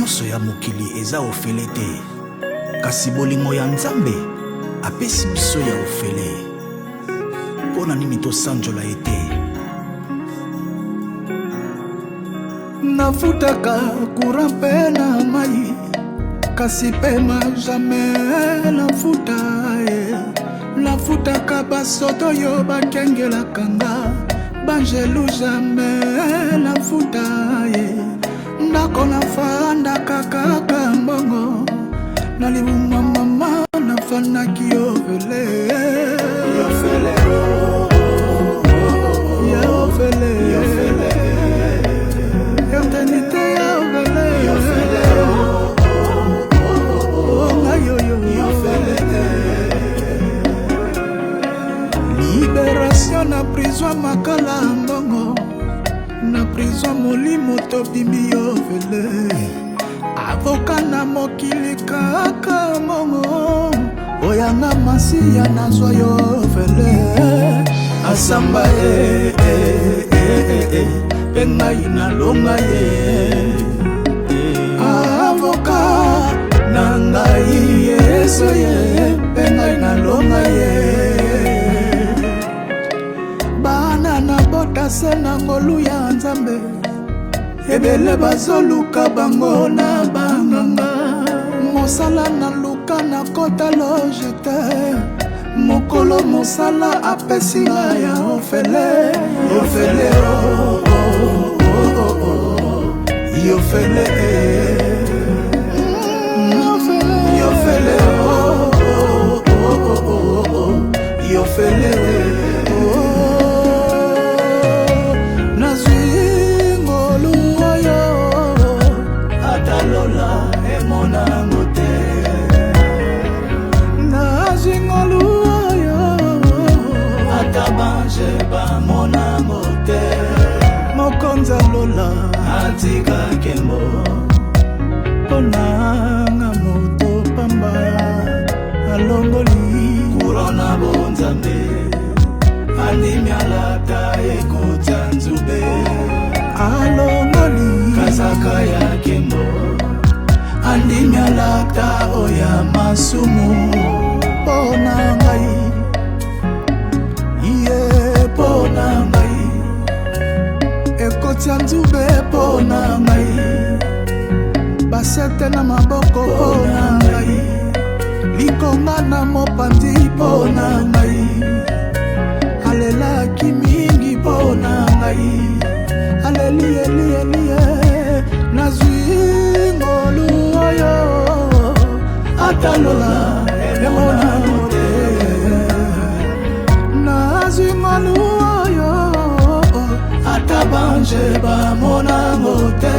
nyonso ya mokili eza ofele te, kasi bolingo ya Nzambe apesi biso ya ofele. Pona nini tosanjola ete? Nafutaka courant mpe na mai, kasi pema jamais nafuta ye. Nafutaka basoto oyo bakengelaka nga, banjelu jamais nafuta ye. Ndako nafandaka kaka mbongo, na libuma mama nafandaki ofele. Yofele, yofele, yofele, eternité yofele, yofele, yofele. Libération na prison makala mbongo, na prison molimo tobimi yofele. Avoka na mokili kaka mbongo, oyanga masiya nazwa yofele. Asamba pe ngai nalonga ye. Avoka na ngai Yesu ye, pe ngai nalonga ye. Bana na bota se na ngolu ya Nzambe, ebele bazoluka bango na banganga. Mosala na luka na kota lojete, mokolo mosala apesi nga ya ofele. Ofele oh oh oh oh oh, yofele yofele oh oh oh oh oh, yofele nazwi ngolu oyo atalola emonango te. Nazwi ngolu atabanje bamonango te. Mokonza lola atika kembo, ponanga moto pamba alongoli. Kurona bonzambe andimi alata ekuta nzube, alongoli kazaka ya kembo, andimi alata oya masumu. Pona ngai pona ngai, ekoti nzube pona ngai, basete na maboko pona ngai, likonga na mopandi pona ngai, alelaki mingi pona ngai, aleli eli eli. Nazwi ngolu oyo atalola emonango te. Nazwi ngolu oyo atabanje bamonango te.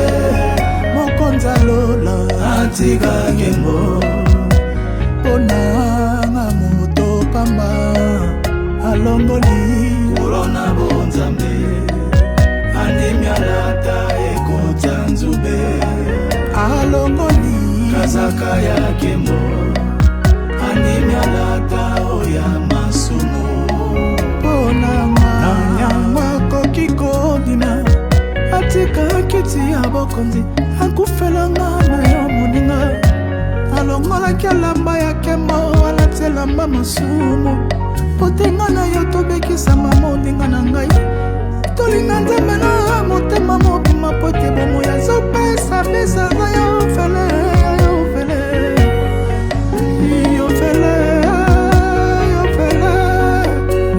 Mokonza lola atika ngembo, ponanga moto pamba alongoli. Kurona bonzambe andimi alata ekuta nzube, alongoli kazaka ya kembo, andimi alata oya masumu. Ponanga nyangwa koki kodina, atika kiti ya bokonzi, akufelanga na yo moninga. Alongola kelamba ya kembo, alatelamba masumu. Potenga na yo tobekisama moninga na ngai, tolinga Nzambe na motema mobima pote bomo ya zopesa pesa na yo fele. Yofele, yofele, yofele,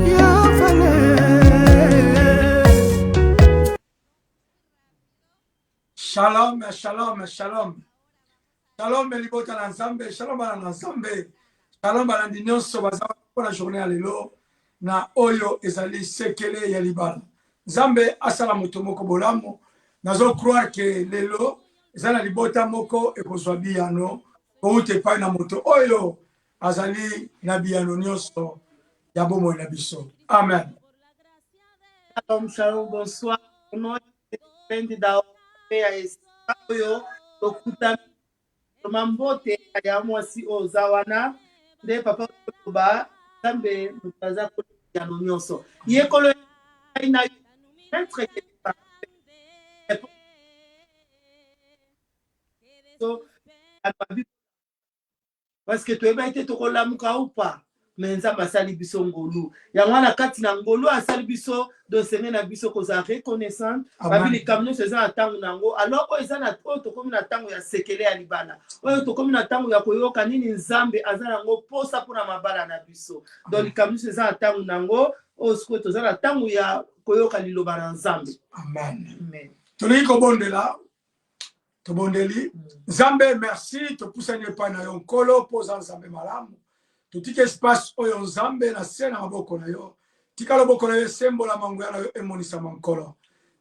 yofele. Shalom, shalom, shalom. Shalom, Melibota na Nzambe, shalom bana Nzambe. Shalom bana nyonso baza pour la journée à l'élo na oyo ezali sekele ya libala. Nzambe asala moto moko bolamu. Nazo croire que lelo ezala libota moko ekozwa biyano oute pa na moto oyo azali na biyano nyonso ya bomo na biso. Amen. Shalom, shalom, bonsoir. Ono pendi da oyo okuta mambote ya mwasi ozawana de papa ba Nzambe mutaza ko ya nyonso. Yekolo ina parce que toyeba ete tokolamuka ou pas mais nzambe asali biso ngolu yango wana kati na ngolu asali biso dosene na biso kozala reconnaissant babi likambo nyonso eza na ntango nango alors oyo eza na oyo tokomi na ntango ya sekele ya libala oyo tokomi na ntango ya koyoka nini nzambe aza nango posa mpona mabala na biso donc likambo nyonso eza na ntango nango oyo sikoyo toza na ntango ya koyoka liloba na nzambe. Amen. Tolingi kobondela tobondeli nzambe merci topusani epai na yo nkolo mpo oza nzambe malamu totika espace oyo nzambe na se na maboko na yo tika loboko na yo esembola manguya na yo emonisama nkolo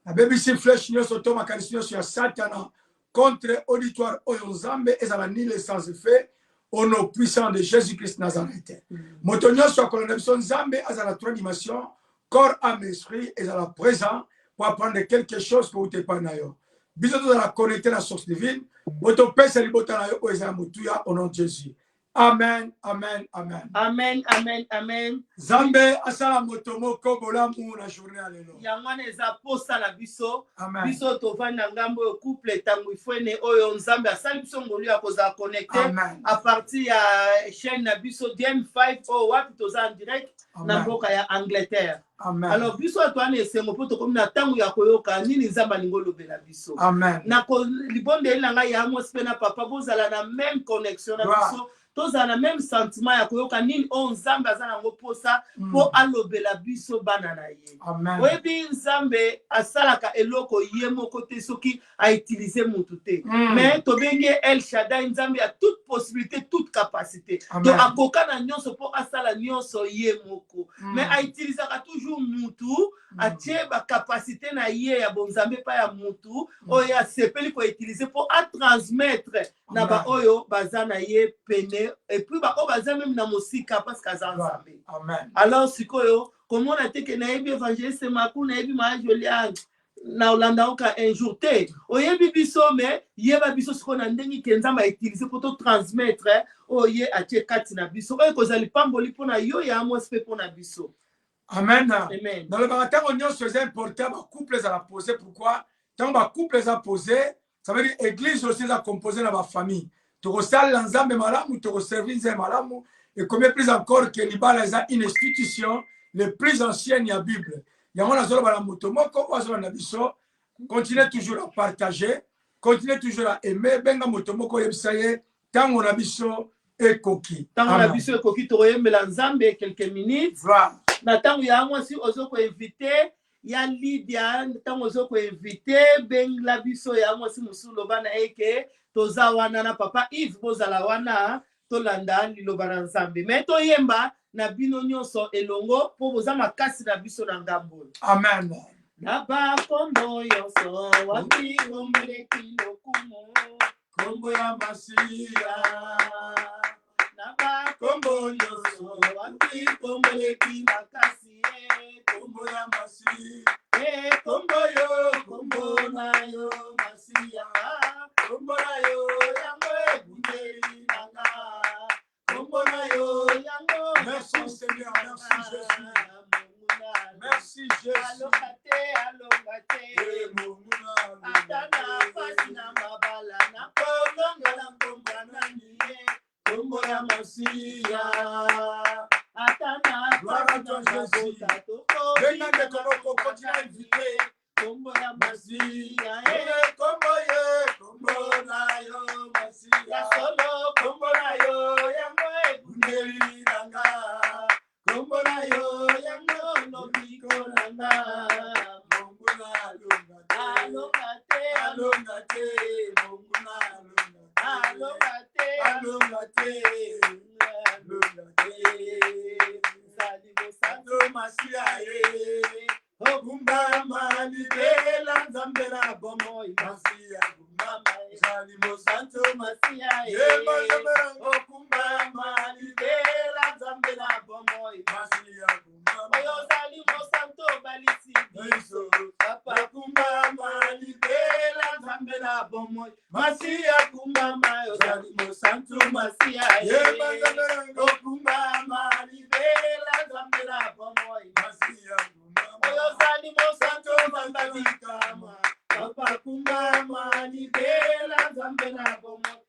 nabebisi flèche nyonso to makanisi nyonso ya satana contre auditoire oyo nzambe ezala nile sans effet au nom puissant de Jésus-Christ Nazareth. Moto nyonso akolona na biso nzambe azala 3 dimensions corps âme esprit ezala présent pour apprendre quelque chose pour te epai na yo biso tozala connecté na source divine botopesa libota na yo oyo ezala motuya au nom de Jésus. Amen, amen, amen. Amen, amen, amen. Zambe asala moto moko bolamu na journée ya lelo. Yangwana eza posa la biso. Amen. Biso tovanda ngambo yo couple tangu ifwene oyo nzambe asali biso ngolu ya koza connecté à partir ya chaîne na biso DM5 o wapi toza en direct na mboka ya Angleterre. Amen. Alors biso atwane esengo poto komi na tangu ya koyoka nini nzamba lingolo bela biso. Amen. Na ko libonde elanga ya Amos pe na papa bozala na même connexion na biso. Toza na même sentiment ya koyoka nini o nzambe azana ngo posa po alobela biso bana na ye. Amen. Webi nzambe asalaka eloko ye moko te soki a utiliser mutu te. Mais tobenge El Shaddai nzambe a toute possibilité, toute capacité. Donc akoka na nyonso po asala nyonso ye moko. Mais a utiliser toujours mutu atie ba capacité na ye ya bonzambe pa ya mutu oyo asepeli ko utiliser po a transmettre na ba oyo bazana ye pene et puis ba o baza même na mosika parce que za nzambe. Amen. Alors sikoyo comment on a été que na ebi évangéliste maku na ebi ma jolia na olanda oka un jour te oyebi biso mais yeba biso siko na ndengi ke nzamba utiliser pour te transmettre oye atie kati na biso oyo kozali pamboli pona yo ya Amos pe pona biso. Amen. Amen. Dans le baratin, on est important, les couples à la poser. Pourquoi? Quand les couples à poser, ça veut dire l'église aussi à composer dans la famille. Tu resales l'ensemble malam, tu resservis un malam, et combien plus encore que l'Ibala est une institution, les plus anciennes de la Bible. Il y a un zolo la motomoko, ou zolo nabiso, continuez toujours à partager, continuez toujours à aimer, benga motomoko yebsaye, tant on abiso et coquille. Tant on abiso et coquille, tu aurais l'ensemble quelques minutes. Voilà. Na tango ya moi si ozo ko inviter ya Lydia tango ozo ko inviter ben la biso ya moi si musulo bana eke toza wana na papa Yves bozala wana to landa liloba na nzambe mais to yemba na bino nyonso elongo po boza makasi na biso na ngambo. Amen. Na ba kombo yonso wapi ombele kilo kumo kombo ya Masia. Naba kombo nyonso wapi kombo leki makasi kombo ya Masi kombo yo kombo na yo Masia kombo na yo yango ebundeli nanga kombo na yo yango. Merci Seigneur, merci Jésus. Merci Jésus. Alongate atana pasi na mabala na kolonga na komba na niye kombo ya Masia atana pasi na mabota toko venga de konoko continue invité kombo ya Masia kombo ye kombo na yo Masia solo kombo na yo yango ebundeli nanga kombo na yo yango lobiko nanga mongo na alongate alongate mongo na alongate alongate zalibo santo Masia okumba mali bela nzambe na bomoi Masia kumama zalibo santo Masia okumba mali bela nzambe na bomoi Masia kumama oyo zalibo santo balisi biso papa kumba mali bela nzambe na bomoi Masia kumama oyo zalibo santo Masia okumba mali bela nzambe na bomoi Masia oyo zalibo santo bandika papa kumba mali bela nzambe na bomoi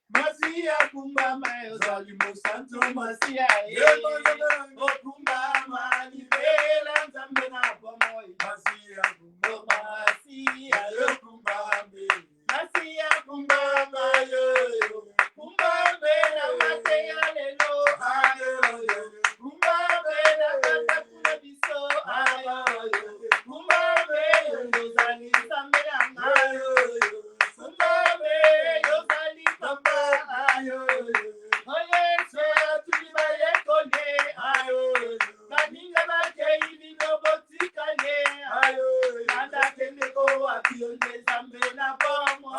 wapi onde nzambe na bomo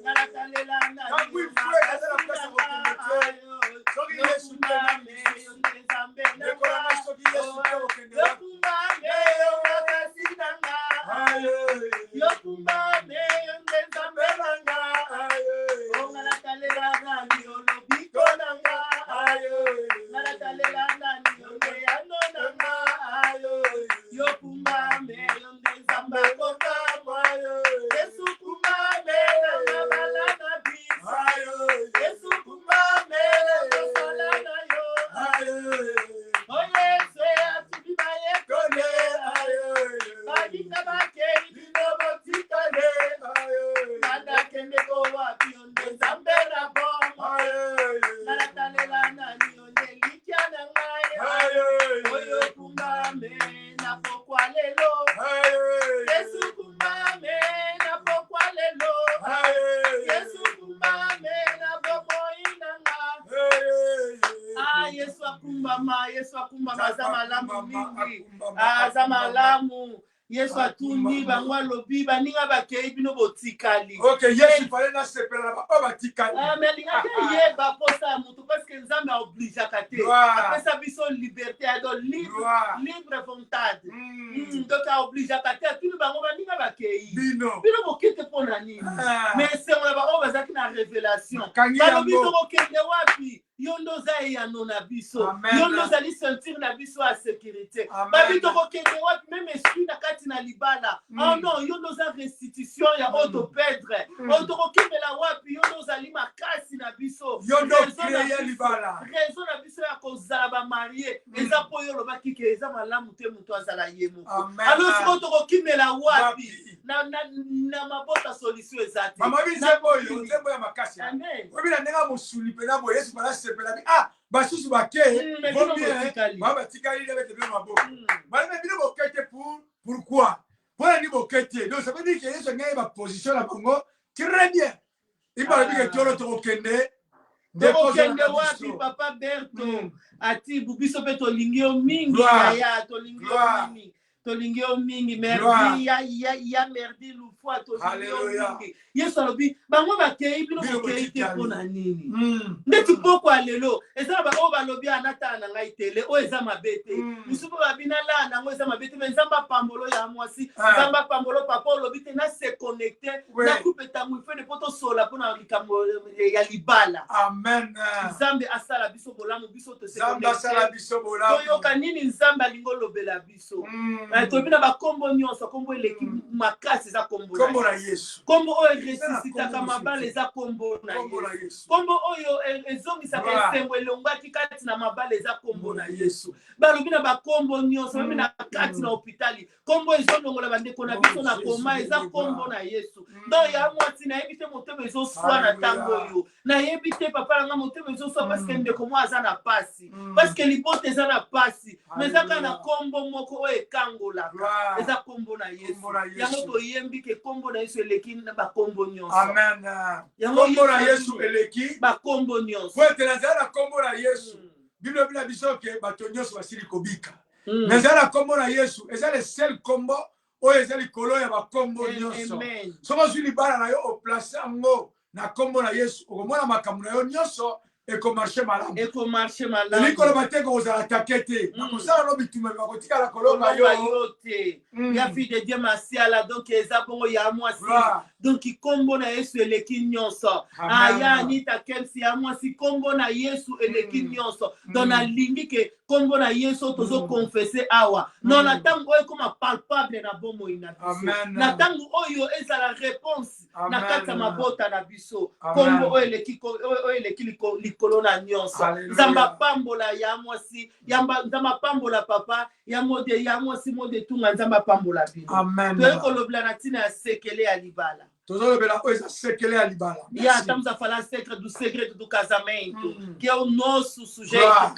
nalakalela nani Yesu atundi bangwa lobi baninga bakei bino botikali. Okay, Yesu fallait na sepela ba batikali. Mais linga ke yeba posa mutu parce que nzambe a obligé kate. Après ça biso liberté ado libre volonté. Donc a obligé kate tout bango baninga bakei. Bino bokete pona nini. Mais c'est on ba o bazaki na révélation. Balobi to bokende wapi? Yondo za ya nona biso. Yondo za li sentir na biso à sécurité. Babi to bokende wapi même esprit na kati na libala. Oh non, yondo za restitution ya auto perdre. Auto bokende la wapi yondo za li makasi na biso. Yondo créer libala. Raison na biso ya kozala ba marié. Eza po yo lobaki ke eza malamu te muto azala yemo. Alors si auto bokende la wapi na mabota solution ezate. Mama bizebo yo nzembo ya makasi. Obi na nenga musuli pena bo Yesu bala sepela ah basusu bake baba tikali lebe te mabo bale bino bokete pourquoi pour ni bokete donc ça veut dire que Yesu ngaye ba position la Congo très bien il va dire que tolo to kende wapi papa Berto ati bubiso pe to lingio mingi ya to lingio mingi tolingio mingi merdi ya merdi lufwa tolingio mingi Yesu alobi bango bakei bino bokei te pona nini ndeti poko alelo eza ba o balobi anata na ngai tele o eza mabete musubo babina la na ngo eza mabete nzamba pambolo ya mwasi nzamba pambolo papa olobi te na se connecter na coupe tamu fe de poto sola pona likambo ya libala amen nzambe asala biso bolamu biso to se nzambe asala biso bolamu to yoka nini nzamba lingolo bela biso tobina bakombo nyonso kombo eleki makasi za kombo na Yesu kombo oyo resisitaka mabale za kombo na Yesu kombo oyo ezongisaka esengo elongwaki kati na mabale za kombo na Yesu balobina bakombo nyonso babina kati na hopitali kombo ezonongola bandeko na biso na koma eza kombo na Yesu donc ya mwati na yebi te motema ezoswa na tango oyo na yebi te papa nanga motema ezoswa parce que ndeko mwa aza na pasi parce que libote eza na pasi mais ezaka na kombo moko oyo ekangola eza kombo na Yesu yango toyembi ke kombo na Yesu eleki na bakombo nyonso amen kombo na Yesu eleki bakombo nyonso po eteleza na kombo na Yesu Bible bila biso ke bato nyonso basili kobika mais eza na kombo na Yesu eza le seul kombo oyo eza likolo ya bakombo nyonso somo zwi libala na yo oplace yango na kombo na Yesu okomona makambo na yo nyonso ekomarche malamu likolo bateko kozala takete nakosala no bituma bakotikala kolonga yo te ya fille de Dieu masiala donc eza bongo ya mwasi donc kombo na Yesu eleki nyonso aya anita kelsi ya mwasi kombo na Yesu eleki nyonso donc nalingi ke kombo na Yesu tozo confesser awa non na tango oyo koma palpable na bomo ina biso na tango oyo ezala réponse na kati ya mabota na biso kombo oyo eleki kolona nyonso nzamba pambola ya mwasi nzamba pambola papa ya mwasi mode tunga nzamba pambola bino to kolobla na tina ya sekele ya libala tozolobela oyo eza sekele ya libala ya estamos a falar acerca do segredo do casamento que é o nosso sujeito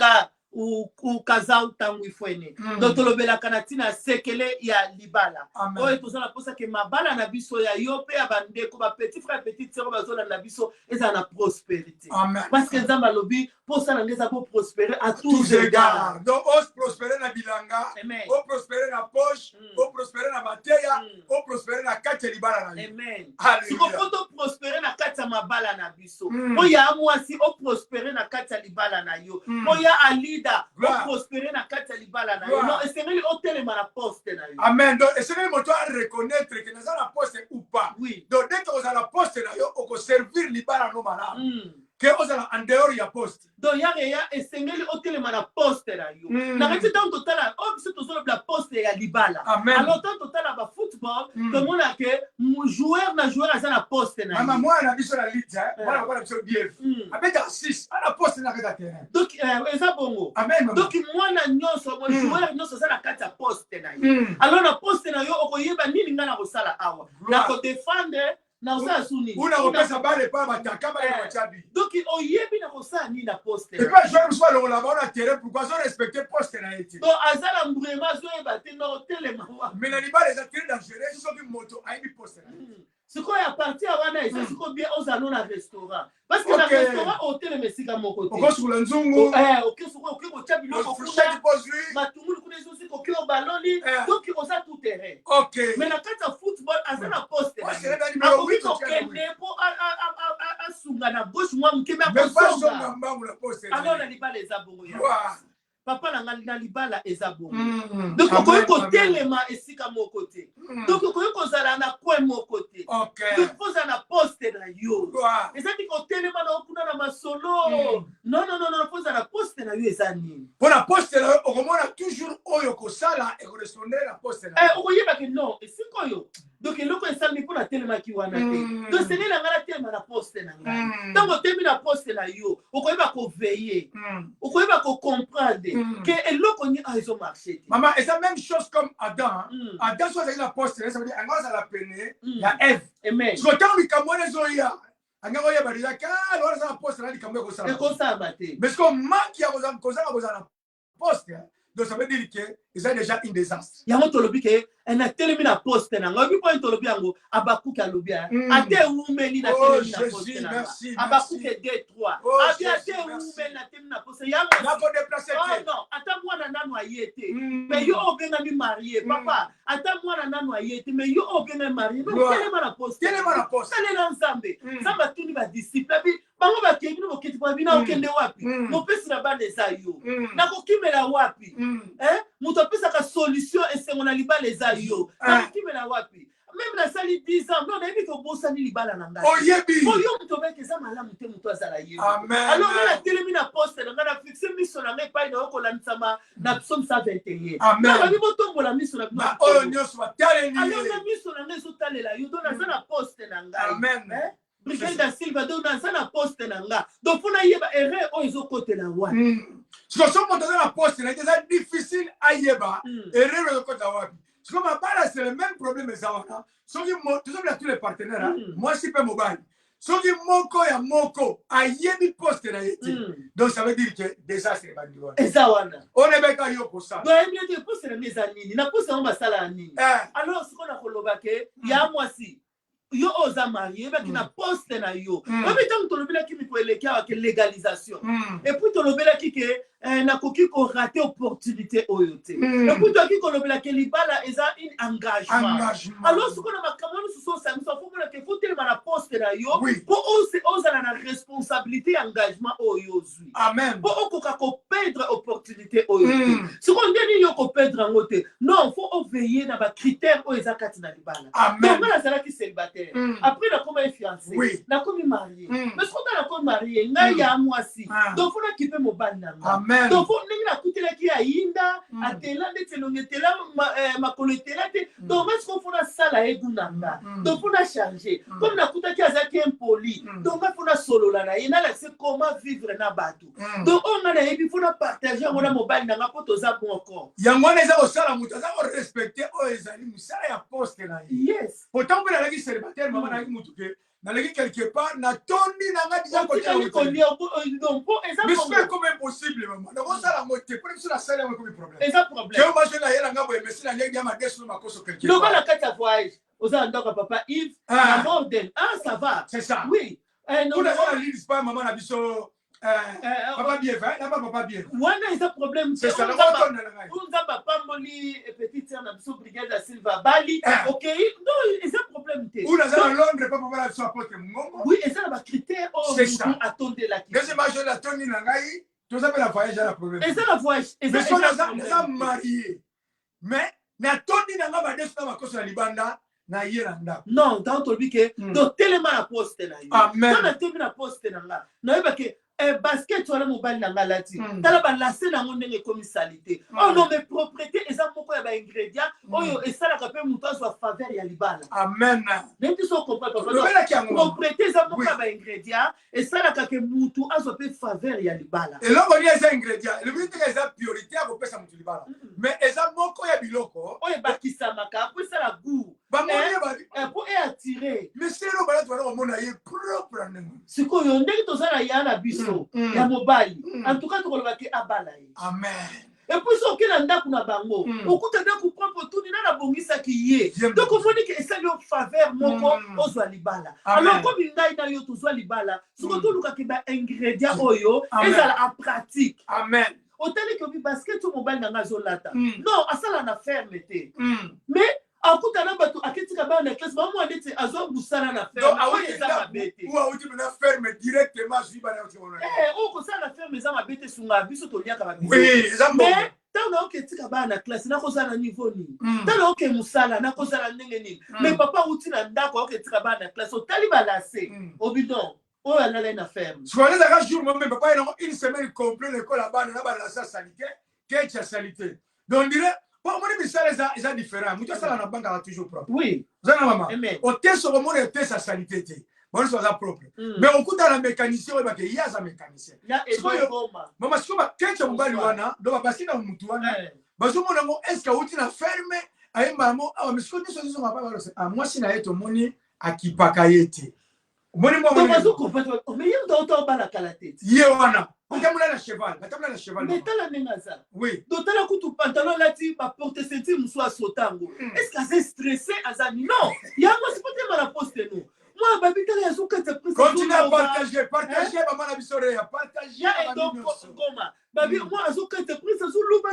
ou kaza tangu ifwene donc tolobela kanatina sekele ya libala oyo tozala posa ke mabala na biso ya yo pe ya bandeko ba petit frère petite sœur bazola na biso eza na prospérité parce que nzamba lobi posa na ngeza pour prospérer à tous égards donc on prospérer na bilanga on prospérer na poche on prospérer na mateya on prospérer na kati libala na yo amen siko poto prospérer na kati ya mabala na biso oya amwasi o prospérer na kati ya libala na yo oya alida o prospérer na kati ya libala na yo non esengeli otelema na poste na yo amen donc esengeli moto a reconnaître que naza na poste ou pas oui donc dès que oza na poste na yo oko servir libala no malamu que oza en dehors ya poste donc ya esengeli otelema na poste na yo na kati dans total o biso tozolo la poste ya libala alors tant total ba football tout monde a que joueur na joueur aza na poste na mama moi na biso na ligue voilà voilà biso bien abeta 6 ana poste na kata terrain donc eza bongo amen donc moi na nyonso mo joueur nyonso aza na kati ya poste na yo alors na poste na yo okoyeba nini ngana kosala awa na ko défendre na usala suni una kopesa bale pa bataka ba ya chabi donc oyebi na kosala ni na poste et pas jouer soit le la bonne terrain pourquoi ça respecter poste na eti donc azala mbrema zo eba te no telema mais na libale za très dangereux so bi moto aibi poste na ce qu'on a parti à wana c'est ce qu'on bien aux allons na restaurant parce que na restaurant hôtel mesika moko te oko sur le nzungu ok sur ko chabi lo ko matumulu kuna zo siko ko baloni donc on a tout terrain ok mais na kata football azala poste ko kende po a sunga na gauche moi mkebe a songa alors na libala eza bongo ya papa na libala eza bongo donc okoki kotelema esika moko te donc okoki kozala na coin moko te donc poza na poste na yo ezaki kotelema na okuna na masolo non poza na poste na yo eza nini po na poste na yo okomona toujours oyo kosala ekorespondre na poste na yo okoyeba ke non esika oyo donc eloko esalami mpo na telemaki wana te donc sene na ngai telema na poste na ngai ntango otemi na poste na yo okoyeba koveille okoyeba kocomprendre que eloko ni ezo marché maman et ça même chose comme Adam Adam soit avec la poste ça veut dire anga za la pene ya Eve amen so tant bikamone zo ya anga oya barila ka alors ça la poste na bikamwe ko ça ko ça baté mais ce qu'on manque ya koza na poste donc ça veut dire que ils ont déjà une désastre yango tolobi ke na telemi na poste na ngobi point tolobi yango abakuki alobia ate umeli na telemi na poste na abakuki 2-3 ate umeli na telemi na poste yango na ko déplacer non ata mwana nanu ayete mais yo obenga mi marié papa ata mwana nanu ayete mais yo obenga marié donc telema na poste tele na nzambe nzamba tuni ba disciple bi bango ba kebi no kiti kwa bina okende wapi mo pesi na bande za yo na ko kimela wapi muto pesa ka solution esengo na libala eza yo na kimela wapi même la sali 10 ans non nayebi ko bosani libala na ngai oyebi oyo muto beke za malamu te muto azala ye amen alors la telemi na poste na ngana fixe miso na ngai pa ina ko lansama na psaume 121 amen na bibo tombola miso na ba oyo nyoso bataleli alors na miso na ngai so talela yo do na za na poste na ngai amen Brigitte da Silva do na za na poste na ngai donc funa yeba erreur o ezo kotela wapi parce que so monter dans la poste c'est difficile à yeba erreur de côté wapi parce que ma bala c'est le même problème ça wana so ki tu sais tous les partenaires moi si pe mobile so ki moko ya moko ayebi poste na yeti donc ça veut dire que désastre va dire eza wana on est beka yo ko ça donc il y a poste na meza nini na poste na basala nini alors ce qu'on a koloba ke ya mwasi yo oza marié ba kina poste na yo obi tant tolobela ki mi ko eleka ke légalisation et puis tolobela ki ke na koki ko rater opportunité oyote et puis toi ki kolobela ke libala eza une engagement alors ce qu'on a makamoni sous son sami so faut que faut tellement na poste na yo pour oza na responsabilité engagement oyozui amen pour okoka ko perdre opportunité oyote ce qu'on dit yo ko perdre ngote non faut veiller na ba critères o eza kati na libala donc na sala ki célibataire après na comme fiancé na comme marié mais ce qu'on a comme marié nga ya mwasi donc faut na kipe mobali na nga donc faut ninga kutela ki ayinda atela ndetelo ngetela makolo etela te donc est-ce qu'on faut na sala edunanga donc on a changé comme na kuta ki azaki impoli donc on a solo la na ina la c'est comment vivre na batu donc on a na yebi faut na partager on a mobile na ngapoto za bon encore yango na eza osala mutu aza ko respecter o ezali musala ya poste na ye yes pourtant on a qui célibataire maman na mutu ke na leki quelque part na tondi na ngati ya côté donc pour mais c'est comme impossible maman donc on sala moté pour que la salle ait comme problème et ça problème que moi je na yela ngabo mais si na ndenge ya madeso na makoso quelque donc on a quatre voyage aux endroits papa Yves à Norden ça va c'est ça oui on a la liste pas maman na biso papa bien va là papa bien wana is a problème c'est ça on va papa moli petite sœur na biso brigade à Silva Bali OK non is a problème té on a à Londres papa va biso apporter mongo oui et ça va critère attendre la deuxième match la toni na ngai tout ça la voyage la problème et ça la voyage et ça marié mais na toni na ngaba desu na makoso na libanda na yelanda non tant to bi ke do tellement la poste na yo amen na temi na poste na nga na yeba ke basket wala mobile na nga lati tala ba laser na ndenge comme salité oh non mais propriété eza moko ya ba ingrédients oyo esala ka pe muto so faveur ya libala amen même tu so comprendre propriété eza moko ya ba ingrédients esala ka ke muto aso pe faveur ya libala et là on dit eza ingrédients le but est eza priorité à kopesa mutu libala mais eza moko ya biloko oyo bakisamaka po esala goût pour attirer mais c'est le balade wala mona ye propre ndengo sikoyo ndenge tozala yana biso ya mobile en tout cas tokoloba ke abala ye amen et puis so ke na ndaku na bango okuta ndaku propre tout na bongisa ki ye donc on dit que ça lui faveur moko ozwa libala alors comme ngai na yo tozwa libala siko to luka ke ba ingrédient oyo ezala en pratique amen otali ke bi basket to mobile na ngazo lata non asala na fermeté mais akuta na bato aketika ba na classe ba mo adete azo busana na ferme donc awi za mabete ou awi na ferme directement suivi ba na otimono o ko sala ferme za mabete sunga biso to liaka ba oui za mo mais tana oketika ba na classe na ko sala niveau ni tana oke musala na ko sala ndenge ni mais papa uti na ndako oketika ba na classe otali ba lassé obidon o ala na ferme je connais la jour même papa il une semaine complète l'école là-bas na ba la sanité qu'est sanité donc dire bon, moi, les salaires sont différents. Moi, ça, la banque a toujours propre. Oui. Vous avez maman. Au test, au moment où sa sanité, bon, ça propre. Mais au coup de la mécanicien, il y a un mécanicien. Maman, si tu as un baluana, donc parce qu'il y a un moutouana, est-ce qu'il y a une ferme à un maman? Ah, mais ce que nous sommes pas, moi, si na eto moni akipakaete. Moni moi, mais il y a la tête. Yewana. On t'a la cheval, mais t'as la menace. Oui. Donc t'as la coupe pantalon là tu vas porter ceinture soit sotango. Est-ce qu'elle est stressée Azani? Non. Il y a moi c'est pas tellement la poste nous. Moi babi t'as la souka te prise. Continue à partager maman la bisore, partager. Et donc comment? Babi moi azuka te prise sur luba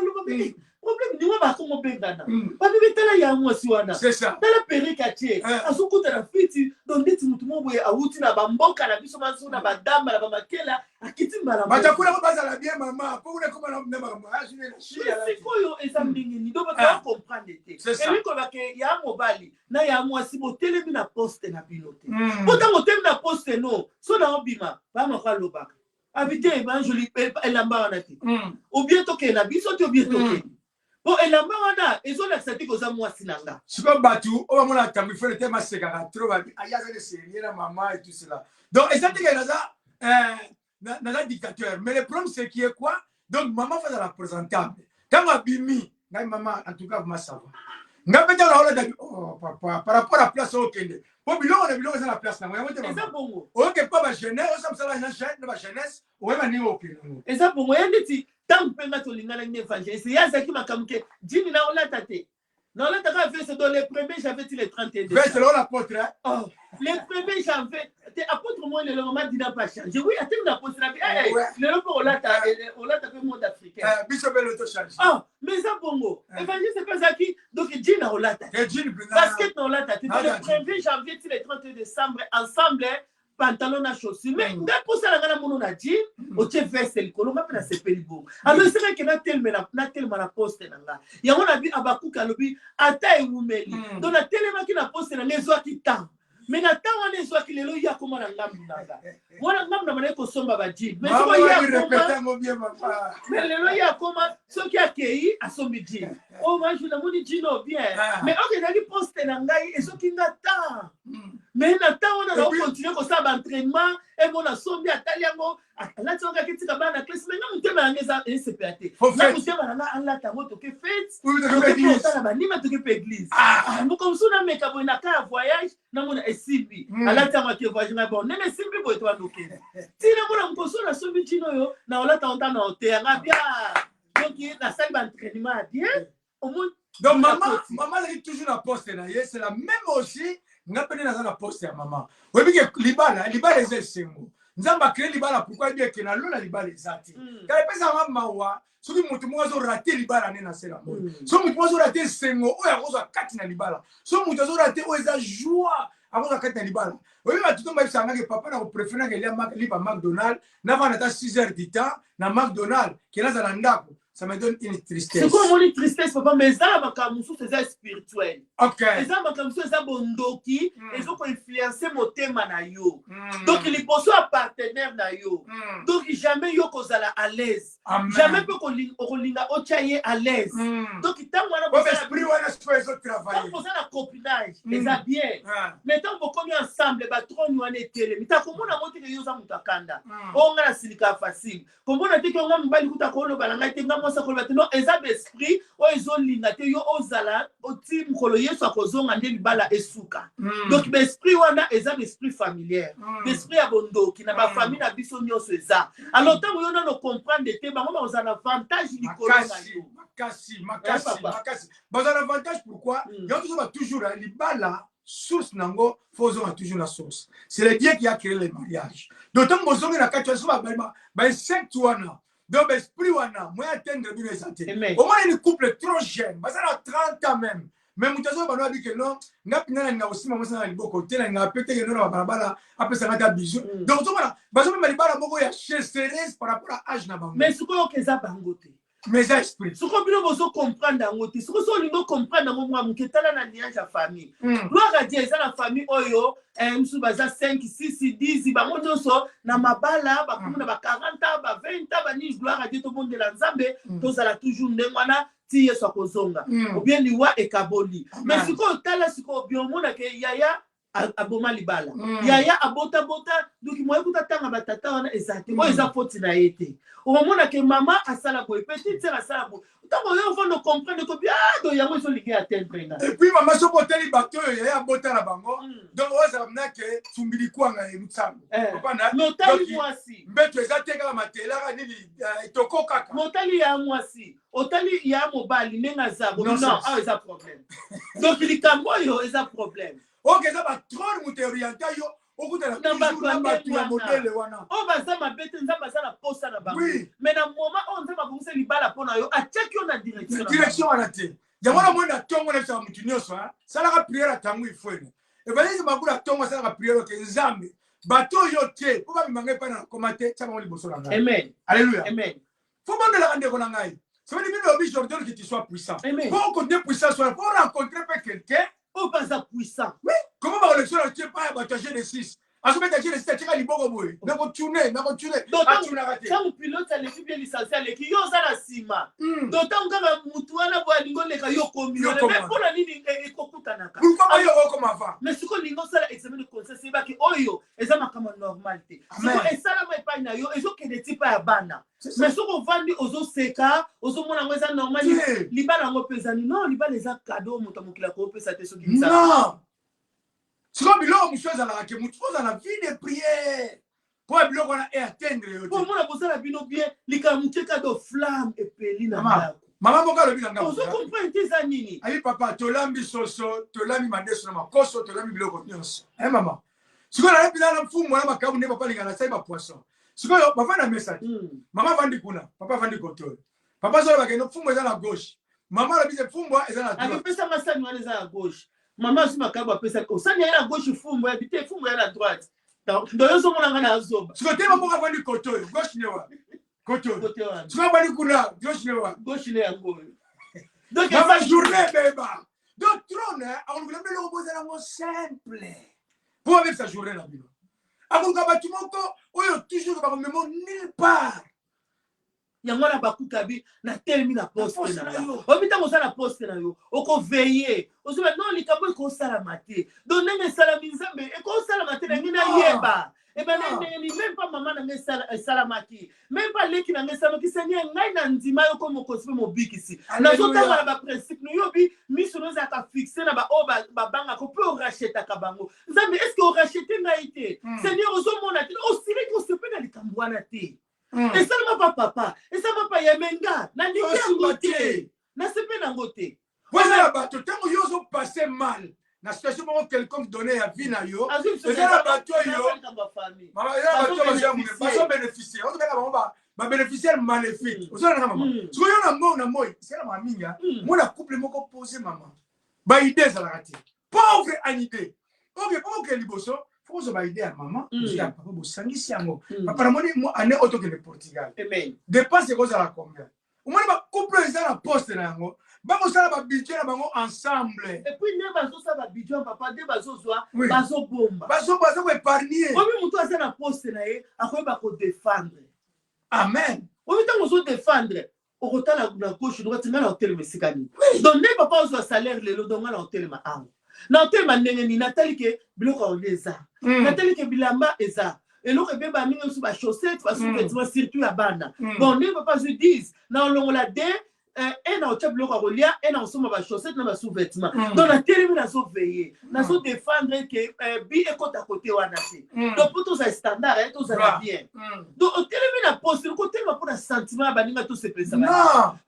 problème ni moi ba comme bengana. Babi t'as la ya moi siwana. C'est ça. T'as la perikatie. Azuka ta fiti donc dit mutu mo boye awuti na bamboka na biso maso na badamba na bamakela akiti mbala. Batakula baza la bien maman, pour une comme na maman, je ne suis pas. C'est quoi yo ezamlingi ni donc ba comprendre té. Et lui ko ba ke ya mobali na ya moi si botelemi na poste na pilote. Pourtant botelemi na poste no, so na obima, ba makwa lobaka. Habiter évangélique elamba wana té. Ou bien toke na biso to bien toke. Bon elamba wana ezola accepter ko za moi sinanga. Siko batu, o ba mona tambi fele tema sekaka trop ba ayaza de sérieux na maman et tout cela. Donc exactement que dans la dictature. Mais le problème, c'est qui est quoi? Donc, maman fait la présentable. Quand ma bimi, maman, en tout cas, ma ça va. Oh, papa, par rapport à la place au Kenya. Pour bilon, on a bilon, c'est la place. Et ça pour moi. Ok, pas ma jeunesse, ça la jeunesse, ouais, ma niveau. Et ça pour moi, il y a dit, tant que tu as l'ingénieur d'évangile, c'est Yaza qui m'a comme que, Jimmy, là, on l'a tâté. Non, là, tu as fait dans les premiers, j'avais dit les 31. C'est là l'apôtre. Oh, les premiers, j'avais. Apôtre, moi, le moment n'a pas changé. Oui, à la l'apôtre, le repos, on l'a tapé le monde africain. Bishop l'auto change. Ah, mais ça, bongo. Évangile, c'est pas ça qui. Donc, Jean, on l'a tapé. Basket, on l'a tapé. Dans le 1er janvier, le 31 décembre, ensemble, pantalon à chaussures. Mais, pour ça, la mon a dit, au chef veste, le colon, on a fait pélibo. Alors, c'est vrai qu'il a tellement la poste. Il y a un avis à Bakou Kalobi, à taille ou meli. Donc, la tellement qui n'a posté les oies qui tend. Mais nata wana ezwaki lelo ya koma na ngambu nanga. Wana ngambu na mane kosomba ba jean. Mais Maman, soki ya il koma répétait mon bien papa. mais lelo ya koma soki akei asombi jean. Oh moi je namoni jean bien. Mais ok ezali poste na ngai ezoki ngata. Mais nata wana na continuer ko sa ba entraînement et mon asombi atali yango là tu vas quitter bana classe mais non mutema ngeza CPAT. Na mutema na ala tango to ke fête. Oui, to ke église. Na nima to ke église. Moko msuna meka bo na ka voyage na mona esimbi. Ala tango ke voyage na bon. Nene simbi bo to andoke. Tina mona mkosona sombi chino yo na ola tanta na hotel nga bien. Donc na salle d'entraînement bien. Au moins donc maman elle est toujours na poste na ye c'est la même aussi ngapene na na poste ya maman. Oui bien libala est sengo. Nzamba créer libala pourquoi bien que na lola libala ezati. Quand pesa maman wa soki mutu mo zo rater libala ne na sela mo. So mutu mo zo rater sengo o ya ko zo kati na libala. So mutu zo rater o eza joie avant la kati na libala. Oui ba tout mba sanga que papa na ko préférer que lipa McDonald's na va na ta 6 heures du temps na McDonald's qui là za ndako. Ça me donne une tristesse. C'est quoi mon tristesse, papa? Mais ça, c'est ça spirituel. Ok. Et ça, c'est ça bondoki. Ils ont influencé mon thème na yo. Donc, il pense à partenaire na yo. Donc, jamais yo kozala à l'aise. Jamais peut qu'on linga ochaye à l'aise. Donc, il t'a voilà. Esprit wana se fait travailler. Pour ça la copinage, c'est ça bien. Mais tant qu'on est ensemble, bah trop nous en est télé. Mais t'as comment on a monté que yo za mutakanda. On a la silika facile. Comment on a dit qu'on a mbali kuta kolo balanga tenga moi ça kolo batino ezab esprit o ezolinga te yo ozala o tim kolo yeso akozonga nde libala esuka. Donc l'esprit wana ezab esprit familier. L'esprit abondo qui na ba famille na biso nyonso eza. Alors tant yo na no comprendre te ba ngoma ozala avantage likolo na yo. Makasi. Bah un avantage pourquoi? Il y a toujours libala source nango faisons toujours la source. C'est le Dieu qui a créé le mariage. D'autant que vous avez la situation bah insecte wana. Donc esprit wana moi atteindre bien santé. Au moins une couple trop jeune, bah ça a 30 ans même. Mais mutazo bano dit que non, ngapina nga aussi maman ça na liboko tela nga pété que non na barabara après ça na bisou. Donc voilà, bah ça même libala moko ya chasseuse par rapport à âge na bango. Mais ce qu'on keza bangote. Mais esprit. Ce qu'on peut comprendre en côté, ce qu'on peut comprendre en moi, que t'as la liage à famille. Gloire à Dieu, ça la famille oyo, msubaza 5, 6, 10, ba moto so na mabala, ba kumuna ba 40, ba 20, ba ni gloire à Dieu tout le monde de la Nzambe, to ça la toujours ndengwana ti yeso kozonga. Ou bien liwa e kaboli. Mais ce qu'on tala ce qu'on bien mona ke yaya aboma libala. Yaya abota donc moi écoute tanga batata wana ezati. Moi eza poti na été. Au moment que maman a sala boy petite sœur a sala boy. Tant on va nous comprendre que bien do yango so ligi atteindre na. Et puis maman so boteli bato yaya bota na bango. Donc on ça mena que tumbili kwanga e mutsango. Papa notali mwasi. Mbeto ezate kala matela nini toko kaka. Notali ya mwasi. Otali ya mobali nenga zabo. Non, ah eza problème. Donc il kambo yo eza problème. Ok, ça va trop nous orienter yo. Au bout de la modèle wana. Oh baza mabete nzamba za na posa na bango. Mais na moment on nzamba bongisa libala pona yo a check yo na direction. Direction wana te. Ya mwana mwana tongo na sa mutu nyonso ha. Sala ka prière tangu ifwene. E balezi makula tongo sala ka prière ke nzambe. Bato yo te. Ko ba mimanga pa na komate chama oli boso na ngai. Amen. Alléluia. Amen. Faut bon de la rendre na ngai. Ça veut dire que l'oblige ordonne que tu sois puissant. Pour qu'on ait puissant, pour rencontrer quelqu'un. Oh, pas ça puissant. Oui. Comment va le soir, tu pas partager les 6. À ce moment-là, tu as tiré les bons mots. N'a pas tuné. Donc, quand le pilote a l'équipe bien licencié, l'équipe, il y a la cima. D'autant que Moutouana voit l'ingol les cailloux comme il y a. Mais pour la ligne, il faut que tu en aies. Pourquoi il y a comme avant? Mais ce que l'ingol, ça l'examen de conseil, c'est que Oyo, et ça m'a comme normalité. Et ça, la maille pas na yo, et ce que des types à Bana. Mais ce qu'on vend aux autres séca, aux autres mon normal, l'ibal en représentant, non, l'ibal les a cadeaux, mon tamouk la coupe, ça te ce qui non. C'est comme l'homme, chose à la que nous faisons la vie de prière. Pour le bloc, on a atteindre. Pour moi, la bosse la bino bien, les camoutés cadeaux flamme et pelina. Maman, mon gars, le bilan. On se comprend tes amis. Aïe, papa, tu l'as mis soso, tu l'as mis mandeso, ma cosso, tu l'as mis bloc. Hein, maman. Ce qu'on a bien dans le fou, moi, ma cam, n'est pas les gars, ça, ma poisson. Ce qu'on a, papa, un message. Maman, vend du kuna, papa, vend du contrôle. Papa, ça, va gagner, fou, moi, à la gauche. Maman, la bise, fou, moi, est à la droite. Avec ça, ma salle, moi, est à la gauche. Maman, si ma cam, va passer comme ça, il y a la gauche, fou, moi, habité, fou, moi, à la droite. Donc, il y a un zob. Ce que tu as, maman, vend du contrôle, gauche, n'est pas. Contrôle. Ce qu'on a vendu kuna, gauche, n'est pas. Gauche, n'est pas. Donc, maman, journée, bébé. Donc, trône, on voulait me le reposer dans mon simple. Pour avec sa journée là. Akoluka batu moko oyo toujours ba memo nulle part. Yango na bakukabi na telemi na poste na yo. Obita mo sala poste na yo. Oko veiller. Ozoba non likambo eko sala mate. Donc nenge sala minzambe eko sala mate na ngina yeba. Et ben même pas maman na ngesala sala maki. Même pas leki na ngesala maki senya ngai na ndima yo komo kosibe mo bikisi. Na zota ba ba principe no yobi miso no za ka fixer na ba o ba banga ko peut racheter ka bango. Nzambe est-ce que o racheter ngaite? Seigneur ozomona ti o siri ko se pe na likambo wana te. Et ça ne va pas papa. Et ça ne va pas Yamenga. Na ngote. Na sepe na ngote. Voilà la bateau. Tant que yo ont passé mal. Na situation où quelqu'un donné à vie na yo. Et ça la bateau yo. Maman, la bateau va bénéficier. On va bénéficier maléfique. Vous savez maman. Si yo na mo na moi, c'est la maminga. Moi la couple moko poser maman. Ba idée ça la raté. Pauvre anité. OK, liboso. Faut se aider à maman, je papa bo sangisi yango. Papa moni mo année auto que le Portugal. Amen. Dépense ko za la combien? Au moins ba couple ça la poste na yango. Ba ko sala ba budget na bango ensemble. Et puis ne bazo ça ba budget papa de bazo zwa bazo bomba. Bazo ko épargner. Obi muto asa na poste na ye akoba ko défendre. Amen. Obi tango zo défendre. Au retour la gauche droite na hôtel mesikani. Donc ne papa zo salaire le donc na hôtel ma am. Na hôtel ma nengeni Nathalie ke biloko oneza. Nathalie ke bilamba eza. Et l'autre bébé mingi sur ba chaussette parce que vêtements surtout la bande. Bon ne peut pas se dire na longola de un na hôtel bloc rolia un na somme ba chaussette na ba sous-vêtements. Donc na télé na so veiller. Na so défendre que bi écoute à côté wana té. Donc pour tous ça standard et tout ça va bien. Donc hôtel na poste le côté pour un sentiment baninga tout se pesa. Non.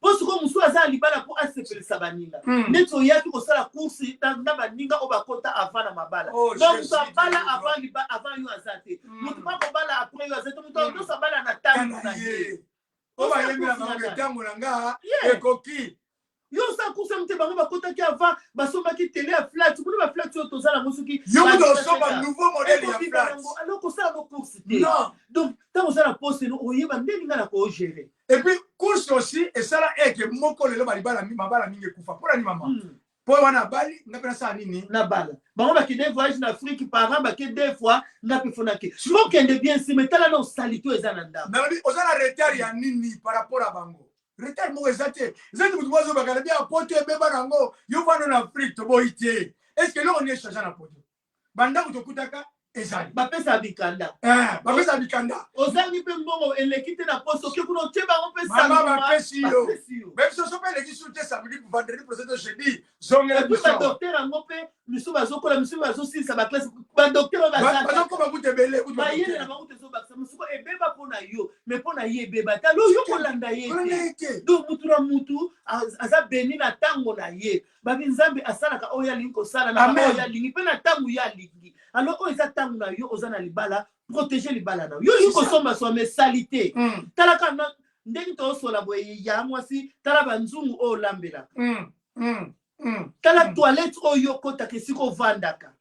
Parce que muso aza libala pour se pesa baninga. Neto yaki ko sala course na baninga o ba kota avant na mabala. Donc ça bala avant yo azate. Muto pas ko bala après yo azate muto ça bala na tango na ye. On va y aller dans le temps nga et coquille. Yo sa course mte bango ba kota ki avant ba somba ki télé à flat. Vous ba flat yo to za la musuki. Yo do somba nouveau modèle ya flat. Alors que ça no course. Non. Donc tant on a la poste no oyeba ndeni nga na ko gérer. Et puis course aussi et ça là est que moko lelo ba libala mabala mingi kufa. Pour ni maman. Pour wana bali ngapena sa nini na bala. Bango ba ki des voyages en Afrique parents ba ki des fois ngapi fonaki. Faut qu'il de bien si metala no salito ezana ndam. Na bi ozana retard ya nini par rapport à bango. Retard mo ezate. Ezate mutu bozo bakala bien apoto ebeba nango. Yo vano na Afrique to boité. Est-ce que là on est chargé na poto? Banda kutokutaka ezali. Ba pesa bikanda. Ba pesa bikanda. Ozangi pe mbongo elekite na poste ke kuno teba on pesa. Mama ba pesi yo. Même si on se fait les jours samedi pour vendredi pour cette jeudi. Zongela bi ba docteur angope misu bazokola misu bazosisa ba classe ba docteur bazaka. Bazoko ba kutebele kutu. Ba yele na bango tezo bakisa musu ko ebeba pona yo mais pona ye beba ta lo yo kolanda ye. Donc mutu na mutu aza beni na tango na ye. Ba binzambe asala ka oya linko sala na oya lingi pe na tango ya lingi. Alors on est tango na yo ozana libala protéger libala na yo yo ko somba so mais salité. Talaka na ndenge to so la boye ya mwasi tala banzungu o lambela. Tala toilette o yo kota ke siko vandaka.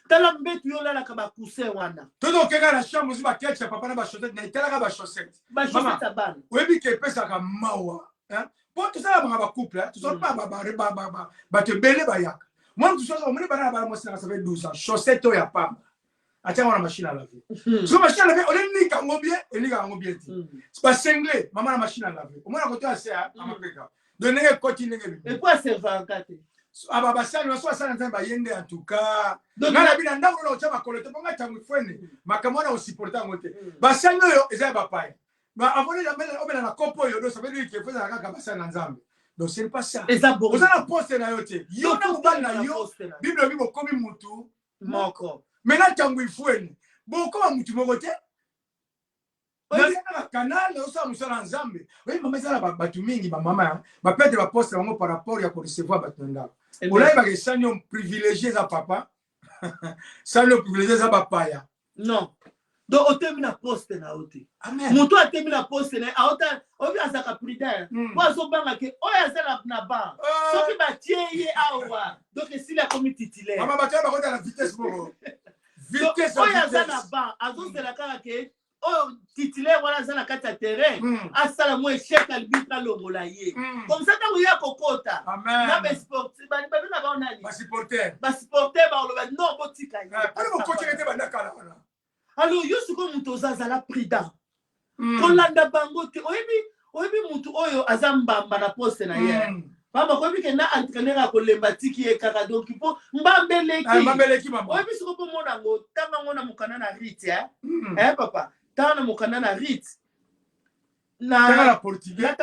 Tala mbetu yo la ka ba cousin wana. Todo kenga na chambre ziba ketcha papa na ba chaussette na tala ka ba chaussette. Ba chaussette ban. Webi ke pesa ka mawa, hein? Pour tout ça ba couple, hein? Tu sors pas ba te belé ba yak. Moi tu sors on me ba moi ça fait 12 ans. Chaussette o ya pam. Atia on la machine à laver. So machine à laver, on est ni ka ngobie, et ni ka ngobie ti. C'est pas cinglé, maman la machine à laver. Au moins côté assez à Amapeka. Donner continue. Et quoi servant kate? Ababa sana so sana nzamba yende en tout cas. Ngala bina ndako na ochama kolete ponga tangu fwene. Makamona usiporta ngote. Basano yo eza bapaya. Ma avone la mela obela na kopo yo do ça veut dire que feza kaka basana nzambe. Donc c'est pas ça. Vous allez poster na yote. Yo na ubali na yo. Bible bibo komi mutu moko. Maintenant tangu fwene. Bon comme mutu moko te. Na canal na osa musala nzambe. Oui mama ezala batu mingi ba mama ba perdre ba poste bango par rapport ya ko recevoir batu ndako. Olai ba kesanyo privilégié za papa. Sanyo privilégié za papa ya. Non. Donc otemi na poste na ote. Amen. Muto atemi na poste na aota obi azaka prudent. Wa so banga ke oya zala na ba. Soki ba tieye awa. Donc si la commis titulaire. Mama ba tia ba kota na vitesse moko. Vitesse. Oya zala ba azo zela kaka ke oh titulaire wala zana kata terrain asala mo échec arbitre longola ye comme ça tango ya kokota na be sportif ba na ba onani ba supporter ba lo ba non botika ya pas mo coach alors yo siko muto zazala prudent kolanda bango te oyebi mutu oyo azambamba na poste na ye Mama koyebi ke na entraîneur akolemba tiki ye kaka donc po mbambeleki mama oyebi siko po mona ngo tanga ngona mukana na rit papa tanga mukana na rit tanga la portugais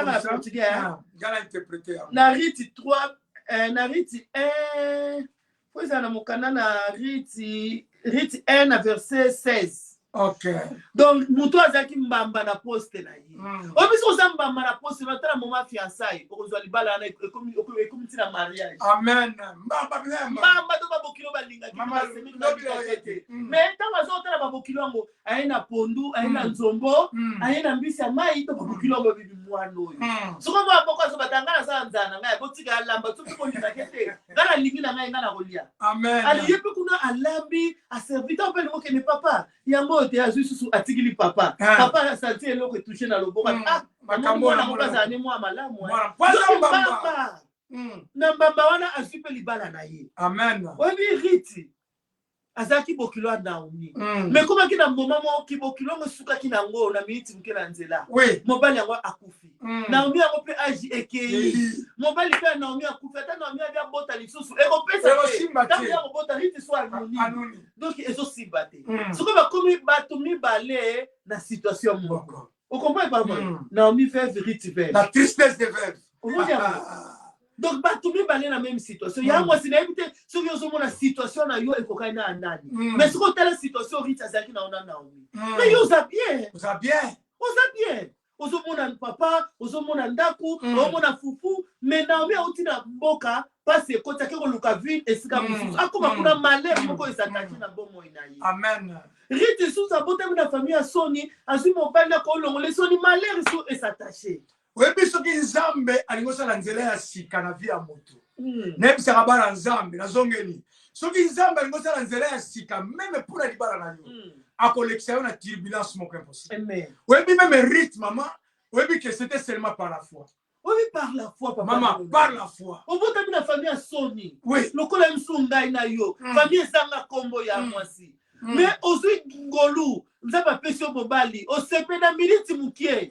gala interpréter na rit 3 na rit 1 faut ça na mukana na rit 1 na verset 16. Ok. Donc, muto azaki mbamba na poste na ye. Obi so mbamba na poste na tala moment fiançailles, okozwa libala na ekomi tina mariage. Amen. Mbamba to babokilo balinga ki. Mais tanga zo tala babokilo ngo ayena pondu, ayena nzombo, ayena mbisi ya mai to babokilo ngo bibi mwana oyo. Soko ba boko so batanga na sa nzana ngai botika lamba to ko ndika kete. Ngana lingi na ngai ngana kolia. Amen. Ali yepe kuna alambi a serviteur pe ngo ke ne papa. Yango te azusu atikili papa. Papa a senti eloko touché na loboko. Makambo na mbaza ni mwa malamu. Papa. Na mbamba wana asipe libala na ye. Amen. Obi riti. Azaki bokilo Naomi. Mais comment kina moment mo ki bokilo ngo suka kina ngo na minute mkela nzela. Oui. Mobali yango akufi. Naomi yango pe aji ekei. Mobali pe Naomi akufi ata Naomi ya bota lisusu. Eko pesa pe. Tangi yango bota riti so anoni. Donc ezo sibate. Soko ba komi bato mi balé na situation moko. Vous comprenez pas moi? Naomi fait riti fait. La tristesse des veuves. Donc bato mi balé na même situation. Ya moi si na éviter so yo zo mona situation na yo ekokai na andani. Mais soko telle situation riti azaki na ona Naomi. Mais yo za bien. Vous avez bien. Vous avez bien. Ozo mona papa, ozo mona ndaku, ozo mona fufu, mais Naomi auti na mboka passe kota ke ko luka vide esika mususu. Akoma kuna malheur moko esataki na bomo inayi. Amen. Rite sous sa bote na famille a Soni, azui mobali na ko longole Soni malheur sou esataché. Webi soki nzambe alingosa na nzela ya sika na via moto. Nebisaka bana nzambe na zongeli. Soki nzambe alingosa na nzela ya sika même pour la libala na yo. Akolekisa yo na turbulence moko impossible. Amen. Webi même rythme maman, webi que c'était seulement par la foi. Oui, par la foi, papa. Maman, par la foi. Au bout de la famille à Soni. Oui. Le collègue Sungai na yo. Famille Zanga Kombo ya mwasi. Mais aussi Ngolu, nzaba pesio bobali, o sepe na minute mukie.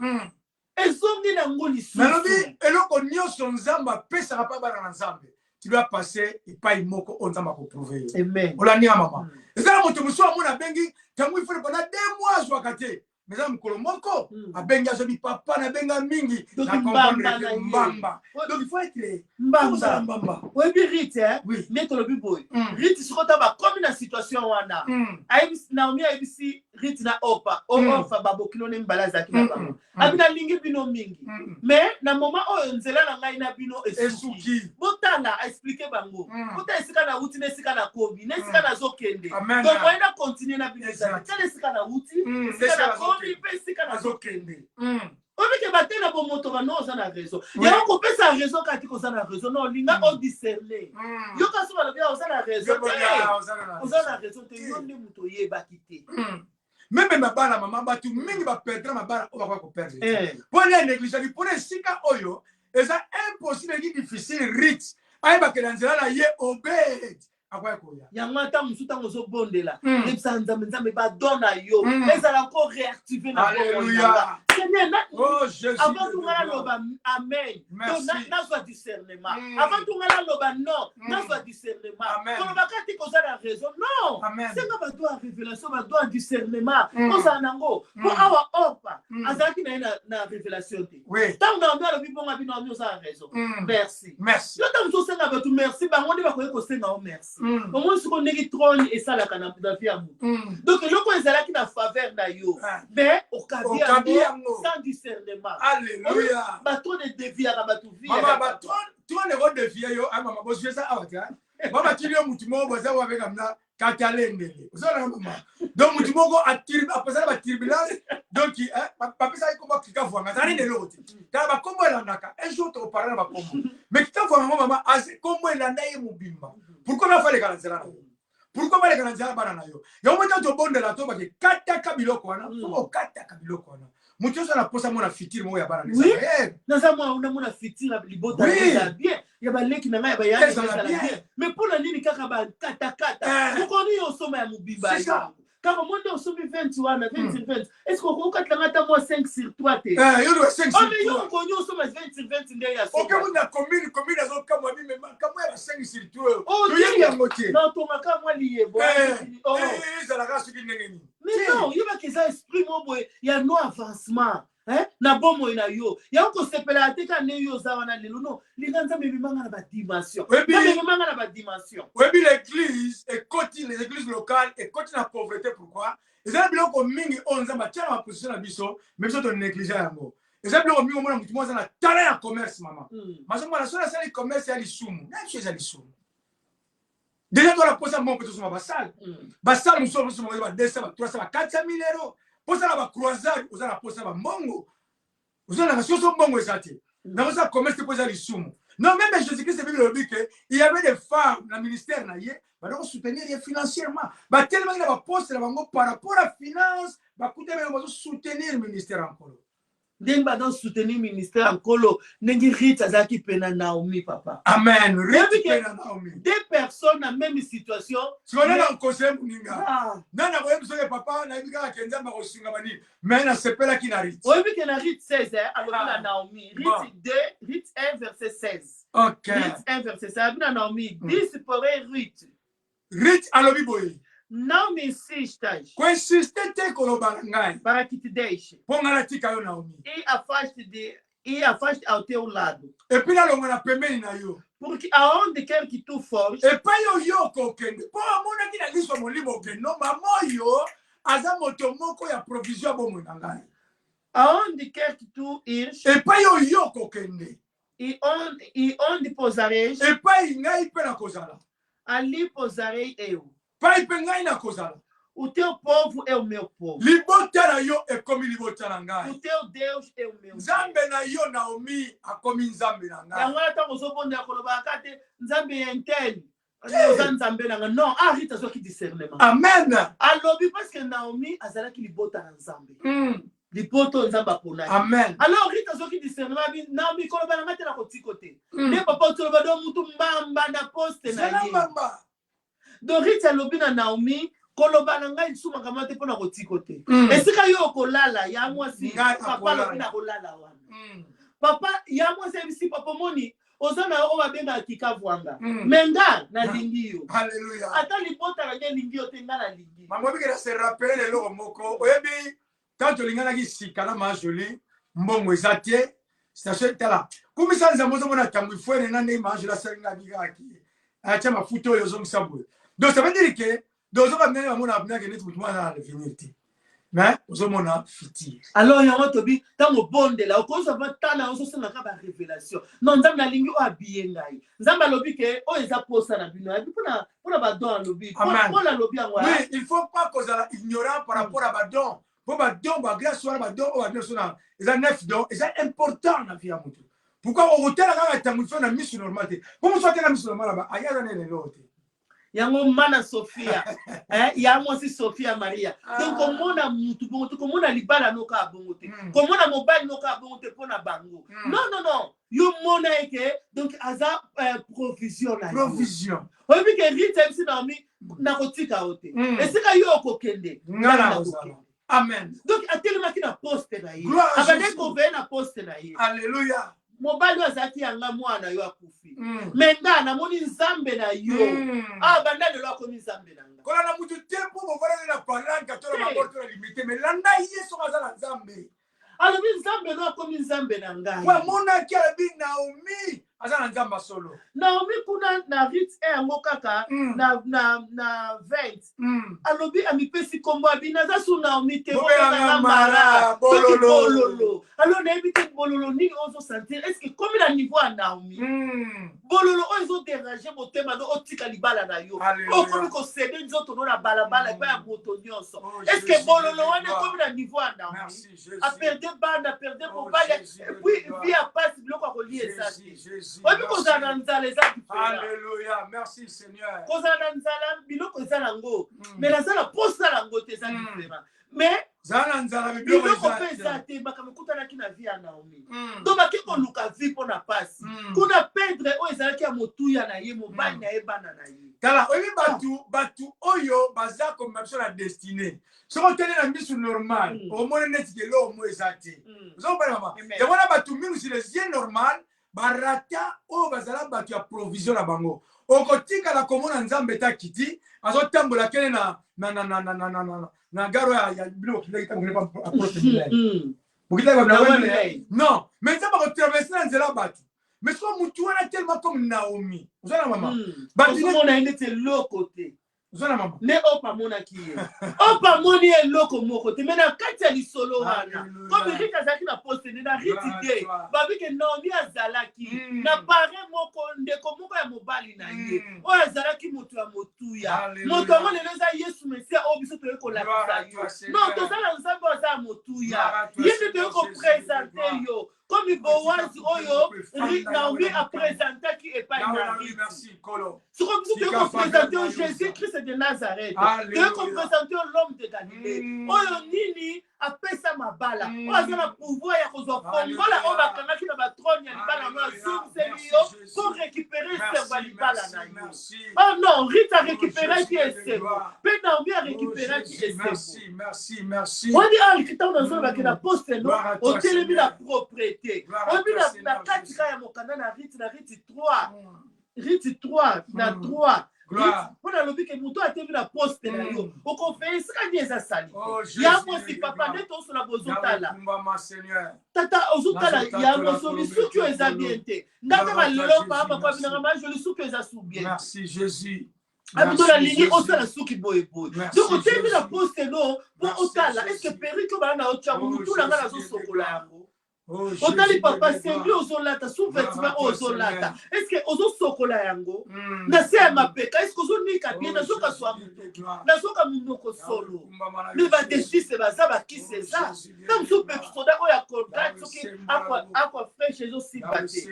Ezongi na ngoli su. Nalobi eloko nyonso nzamba pesa pa bana na nzambe. Tu dois passer et pas imoko onzamba ko prouver. Amen. Olani maman. Ezala moto muso amona bengi, tangu ifole pendant 2 mois zwakate. Mais ça mukolo moko abenga zobi papa na benga mingi donc na comprendre mbamba. Donc il faut être mbamba. Oui birite hein. Oui. Neto lobi boy. Rite sokota ba comme na situation wana. Aibisi Naomi aibisi rite na opa. Ofa babokilo ne mbalaza kina ba. Abina lingi bino mingi. Mais na moment oyo nzela na ngai na bino esuki. Botala expliquer bango. Bota esika na uti ne esika na kobi, ne esika na zokende. Donc moyena continuer na bino ezala. Tala esika na uti, esika na kobi. Pesika na zokende. Obi ke batela bo moto ba no za na raison. Ya ko pesa raison ka ti ko za na raison non linga o discerner. Yo ka so ba bia o za na raison. O za na raison te yo ndi muto ye bakite. Même ma bana maman batu mingi ba perdre ma bana o ba ko perdre. Pour les négliger pour les sika oyo, eza impossible ki difficile rich. Ai ba ke nzela la ye obed. Yamata musuta ngozo bondela lepsa nzambe ba dona yo ezala encore réactiver na alléluia Seigneur oh Jésus avant tout ngala loba amen donc na soit discernement avant tout ngala loba non na soit discernement quand ba kati ko za la raison non c'est nga ba doit révélation ba doit discernement ko za nango ko awa opa azaki na révélation te tant na mbala bibonga bino amio za raison merci yo tant so senga ba tu merci ba ngondi ba ko senga o merci au moins ce qu'on est trône et ça la canapé donc le ko ezalaki na faveur na yo mais au kabia sans discernement alléluia bato de dévier à bato vie maman bato tu on est dévier yo a maman bosse ça awata maman tu lui mutu mo boza wa avec amna katalendele uzona maman donc mutu mo go attiré après ça ba turbulence donc papa ça comment kika voanga ça ne l'autre ta ba kombo la ndaka un jour tu parler ba kombo mais kika voanga maman assez kombo la ndaye mubimba pourquoi na fallait kanzela pourquoi fallait kanzela bana na yo yo mo to bonde la to ba ke kata kabiloko wana o kata kabiloko wana mutu ça na posa mo na fitiri mo ya bana ni ça na ça moi on a fitiri libota ça bien ya ba leki na ngai ba ya bien mais pour la nini kaka ba kata vous connaissez au sommet ya mubimba Car au moins, on se met 21, 20 sur 20. Est-ce qu'on a moi 5 sur 3? Il y a 5 sur 3. Mais on connaît aussi 20 sur 20. Ok, vous avez combien de mais comment il y a 5 sur 3? Oh, il y a un moitié. Non, ton maca, moi, lié. Mais non, il y a qui esprit, il y a no avancement. Na bomo ina yo ya ko sepela ateka ne yo za wana lelo no linganza me bimanga na ba dimension bimanga na ba dimension webi l'église et côté les églises locales et côté la pauvreté pourquoi ezali biloko mingi onza ba tia ma position na biso même si on néglige yango ezali biloko mingi mona mutu mwana na tala ya commerce mama maso mwana sola sali commerce ya lisumu na chose ya lisumu déjà toi la posa mon petit suma basal basal muso muso mo ba 200 ba 300 ba 400,000 euros. Pour ça, la croisade, vous allez poser la mongo. Vous allez la chose au mongo, exactement. Dans ça, comment est-ce que vous allez soumettre? Non, même Jésus-Christ, c'est le but qu'il y avait des femmes dans le ministère, ils vont soutenir financièrement. Tellement il y a un poste par rapport à la finance, ils vont soutenir le ministère encore. Dès que vous soutenir le ministère encore, n'engi rite azaki pena Naomi, papa. Amen. Rite pena Naomi. Deux personnes dans la même situation. Si on est dans le conseil, non, non, papa, n'a pas qu'un homme mais na sepela qui n'arrive. Oui, mais qu'il arrive 16, alors la Naomi. Rite 2, Rite 1, verset 16. Ok. Rite 1, verset 16. Alors Naomi, 10 pour Rite. Rite à l'obiboy. Naomi insiste. Quoi insiste te kolobangai. Para que te deixe. Pongala tika yo Naomi. E afaste ao teu lado. Et puis là, on a pemeli na yo. Porque aonde quer que tu fores. Et pas yo yo kokende. Po amona ki na liso molimo ke no mamo yo aza moto moko ya provision bo monangai. Aonde quer que tu ires. Et pas yo yo kokende. E onde posareis. Et pas ngai pe na kozala. Ali posarei eu. Pas pe ngai na kozala. O teu povo é o meu povo. Libota na yo e komi libota na ngai. O teu Deus é o meu Deus. Nzambe na yo Naomi akomi nzambe na ngai. Yango ata kozobonda koloba kate nzambe ya inteli. Nzambe na ngai. Non, arrête azoki discernement. Amen. Alobi parce que Naomi azalaki libota na nzambe. Lipoto nzamba pona. Amen. Alors Rita azoki discernement Naomi koloba na ngate na kotikote. Ne papa toloba do mutu mbamba na poste na ye. Mbamba. Donc Rita alobi na Naomi koloba na ngai suma kamate pona kotikote. Esika yo kolala ya mwasi papa lobi na kolala wana. Papa ya mwasi bisi papa moni ozana o babenga kikavwanga. Menga na lingio. Alléluia. Ata libota na lingio te ngala lingio. Maman bika se rappeler le loko moko. Oyebi quand olingana ki sikala ma joli mbongo ezatie station tala. Kumisa nzambo zo mona tangu fwene na ne ma jola salinga bika ki. Acha mafuto yo zo msabwe. Donc ça veut dire que donc on va venir à mon avenir que nous à l'avenir. Mais on a fiti. Alors il y a un tobi dans le bon de là on va tana on se na ka ba révélation. Non nzamba na lingi o abiye ngai. Nzamba lobi ke o eza posa na bino. Pour ba don lobi. Pour la lobi en oui, il faut pas cause à ignorant par rapport à ba don. Pour ba don ba grâce soit ba don o ba so na. Eza neuf don, eza important na vie à mutu. Pourquoi on hôtel ka ta mutu na mission normale. Comment soit na mission normale ba aya na l'autre. Yango mana Sophia ya mwasi Sophia Maria donc komona mutu bongo komona libala noka bongo te komona mobile noka bongo te pona bango non yo mona eke donc aza provision oyebi ke Rita msi Naomi na kotika ote esika yo kokende ngala amen donc atelemaki na poste na ye abande kove na poste na ye alléluia mobali azaki yanga mwana yo akufi menga namoni nzambe na yo banda lelo akomi nzambe na nga kola na mutu te po bovala na palanka to na porte na limité mais landa yeso azala nzambe alobi nzambe no akomi nzambe na ngai kwa mona ki alobi Naomi azala nzamba solo Naomi kuna na Rite yango kaka na 20 alobi amipesi kombo abinaza su Naomi te bokanga mara bololo alors na ebite bololo ni ozo sentir est-ce que comme la niveau à Naomi bololo ozo déranger motema do otika libala na yo okomi ko céder nzoto no na balabala pa ya moto nyonso est-ce que bololo wana comme la niveau à Naomi a perdu banda perdre mobile et puis via passe biloko ko lier ça alléluia merci Seigneur kozala nzala biloko eza nango mais nazala posa nango te eza différent mais zana nzala biloko mpe eza te makambo ekutanaki na vie ya Naomi donc bake koluka vie mpo na pasi kuna pedre oyo ezalaki ya motuya na ye mobali na ye bana na ye tala oyebi batu oyo baza komema biso na destine soki oteli na misu normal omoni neti kelo omo eza te ozokopana mama yango na batu mingi sur les yeux normal barata oyo bazala bato ya provision na bango okotikala komona nzambe ta kiti azotambola kene na garo ya biloko non mais nzambe akotraverse na nzela bato mais so mutu wana tellement comme Naomi ozala mama batomona ende te loko te ozala mama ne opamonaki ye opamoni ye loko moko te mais na kati ya lisolo wana comme rite azalaki na poste nde na riti te babike Naomi azalaki na pare moko ndeko moko ya mobali na ye oyo azalaki moto ya motuya moto yango lelo eza Yesu Mesia oyo biso toyei kolakisa yo non tozala nzambe oyo aza ya motuya ye nde toyei kopresente yo comme Boaz oyo Naomi apresentaki epai na riti soko biso toyei kopresente yo Jésus-Christ de Nazareth toyei kopresente yo l'homme de Galilée oyo nini apesa mabala oyo aza na pouvoir ya kozwa fongola oyo bakangaki na batrone ya libala no azongiseli yo po récupérer servo ya libala na yo oh non Rite arécupéraki esengo mpe Naomi arécupéraki esengo odi awa likita oyo nazolobaki na poste no otelemi na propriété oyebi na katika ya mokanda na Rite 3 Rite 3 na 3 mpona lobi ke moto atemi na poste na yo okofeye esika nini eza sali yango si papa nde tosola bozotala tata ozotala yango so lisuki oyo eza bien te ngakaka lelo papa binanga majo lisuki oyo eza su bien abito nalingi osala suki boyeboye donc otemi na poste no mpo otala estce perike oyo bala na otiango motu na nga nazosokola yango otali papa sengi ozolata sous-vêtement oyo ozolata estce ozosokola yango na se ya mapeka estce ozonika bien nazoka swa motu nazoka monoko solo me badesise baza bakisi eza na mosu pepe soda oyo akolgate soki akwa fraîche ezosimba te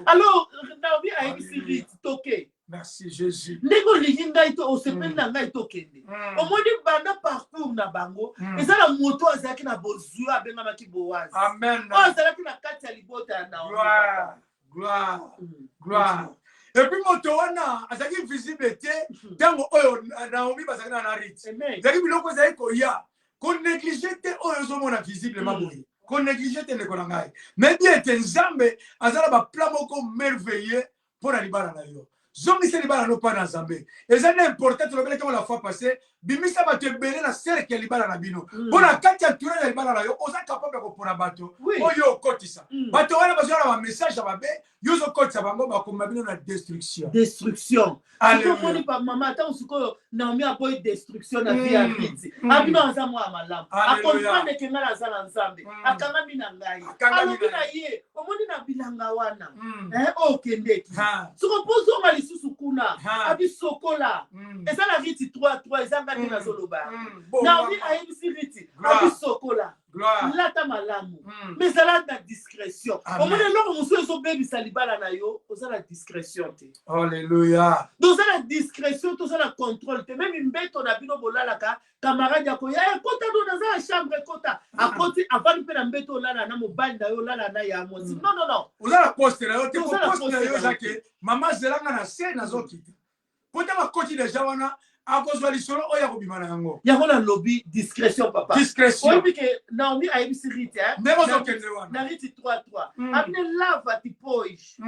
alors Naomi ayebisi Rite toke merci Jésus ndenge olingi ngai to osepeli na ngai tokende omoni banda parcours na bango eza na moto azalaki na bozwi abengamaki Boaz amen oyo azalaki na kati ya libota ya Naomi gloire et puis moto wana azalaki visible te ntango oyo Naomi bazalaki na Rite ezalaki biloko ezalaki koya konéglige te oyo ozomona visiblement boye konéglige te ndeko na ngai mais bien te nzambe azala baplan moko merveilleux mpo na libala na yo zongisa libala no pa na nzambe eza na important tolobelaki la fois passée bimisa bato ebele na cercle ya libala na bino mpo na kati ya tourne ya libala na yo oza capable ya kopona bato oyo okotisa bato wana bazwa na bamessage ya babe yo ozokotisa bango bakoma bino na destruction omoni mama ata osikoyo Naomi aboyi destruction na vie ya Rite abino aza mwa ya malamu akomprendre ke ngai aza na nzambe akangami na ngai alobi na ye omoni na bilanga wana oyo okendeki soko mpo ozonga lisusu kuna abisokola eza na Rite 3 eza ngati nazoloba Naomi ayebisi Rite abisokola lata malamu mais ezala na discrétion omoni eloko mosusu ezobebisa libala na yo oza na discrétion te alleluya toza na discrétion toza na contrôle te meme mbeto na bino bolalaka camarade akoya ekota do naza na chambre ekota akoti avandi mpe na mbeto olala na mobali na yo olala na ya mosi non oza na poste na yo te poste na yo ezake mama zelanga na se nazokita po te bakoti deja wana akozwa lisolo oyo akobima na yango yango na lobi discrétion papa discrétion oyebi ke Naomi ayebisi Rite ndenge ozokende wana na Rite 3 abine lava tipoish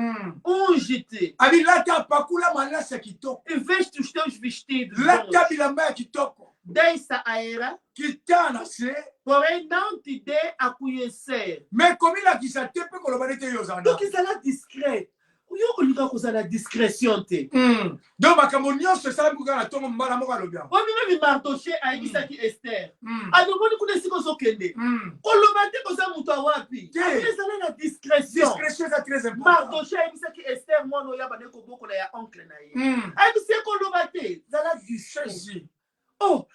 ungi te abilata apakula malasi ya kitoko veste os teus vestidos lata bilamba ya kitoko deixa a era kita na se porém não te dê a conhecer mais komilakisa te mpe koloba nete yo ozala donc ezala discrète yo kolinga kozala discrétion te donc makambo nyonso esalami kaka na ntongo mbala moko alobi yango omi memi Mardoche ayebisaki Ester aloboni kuna esika ozokende koloba te koza moto awapi ezala na discrétion eza très important Mardoche ayebisaki Ester mwana oyo abande kobokola ya oncle na ye ayebisi ye koloba te ezala discrétion oh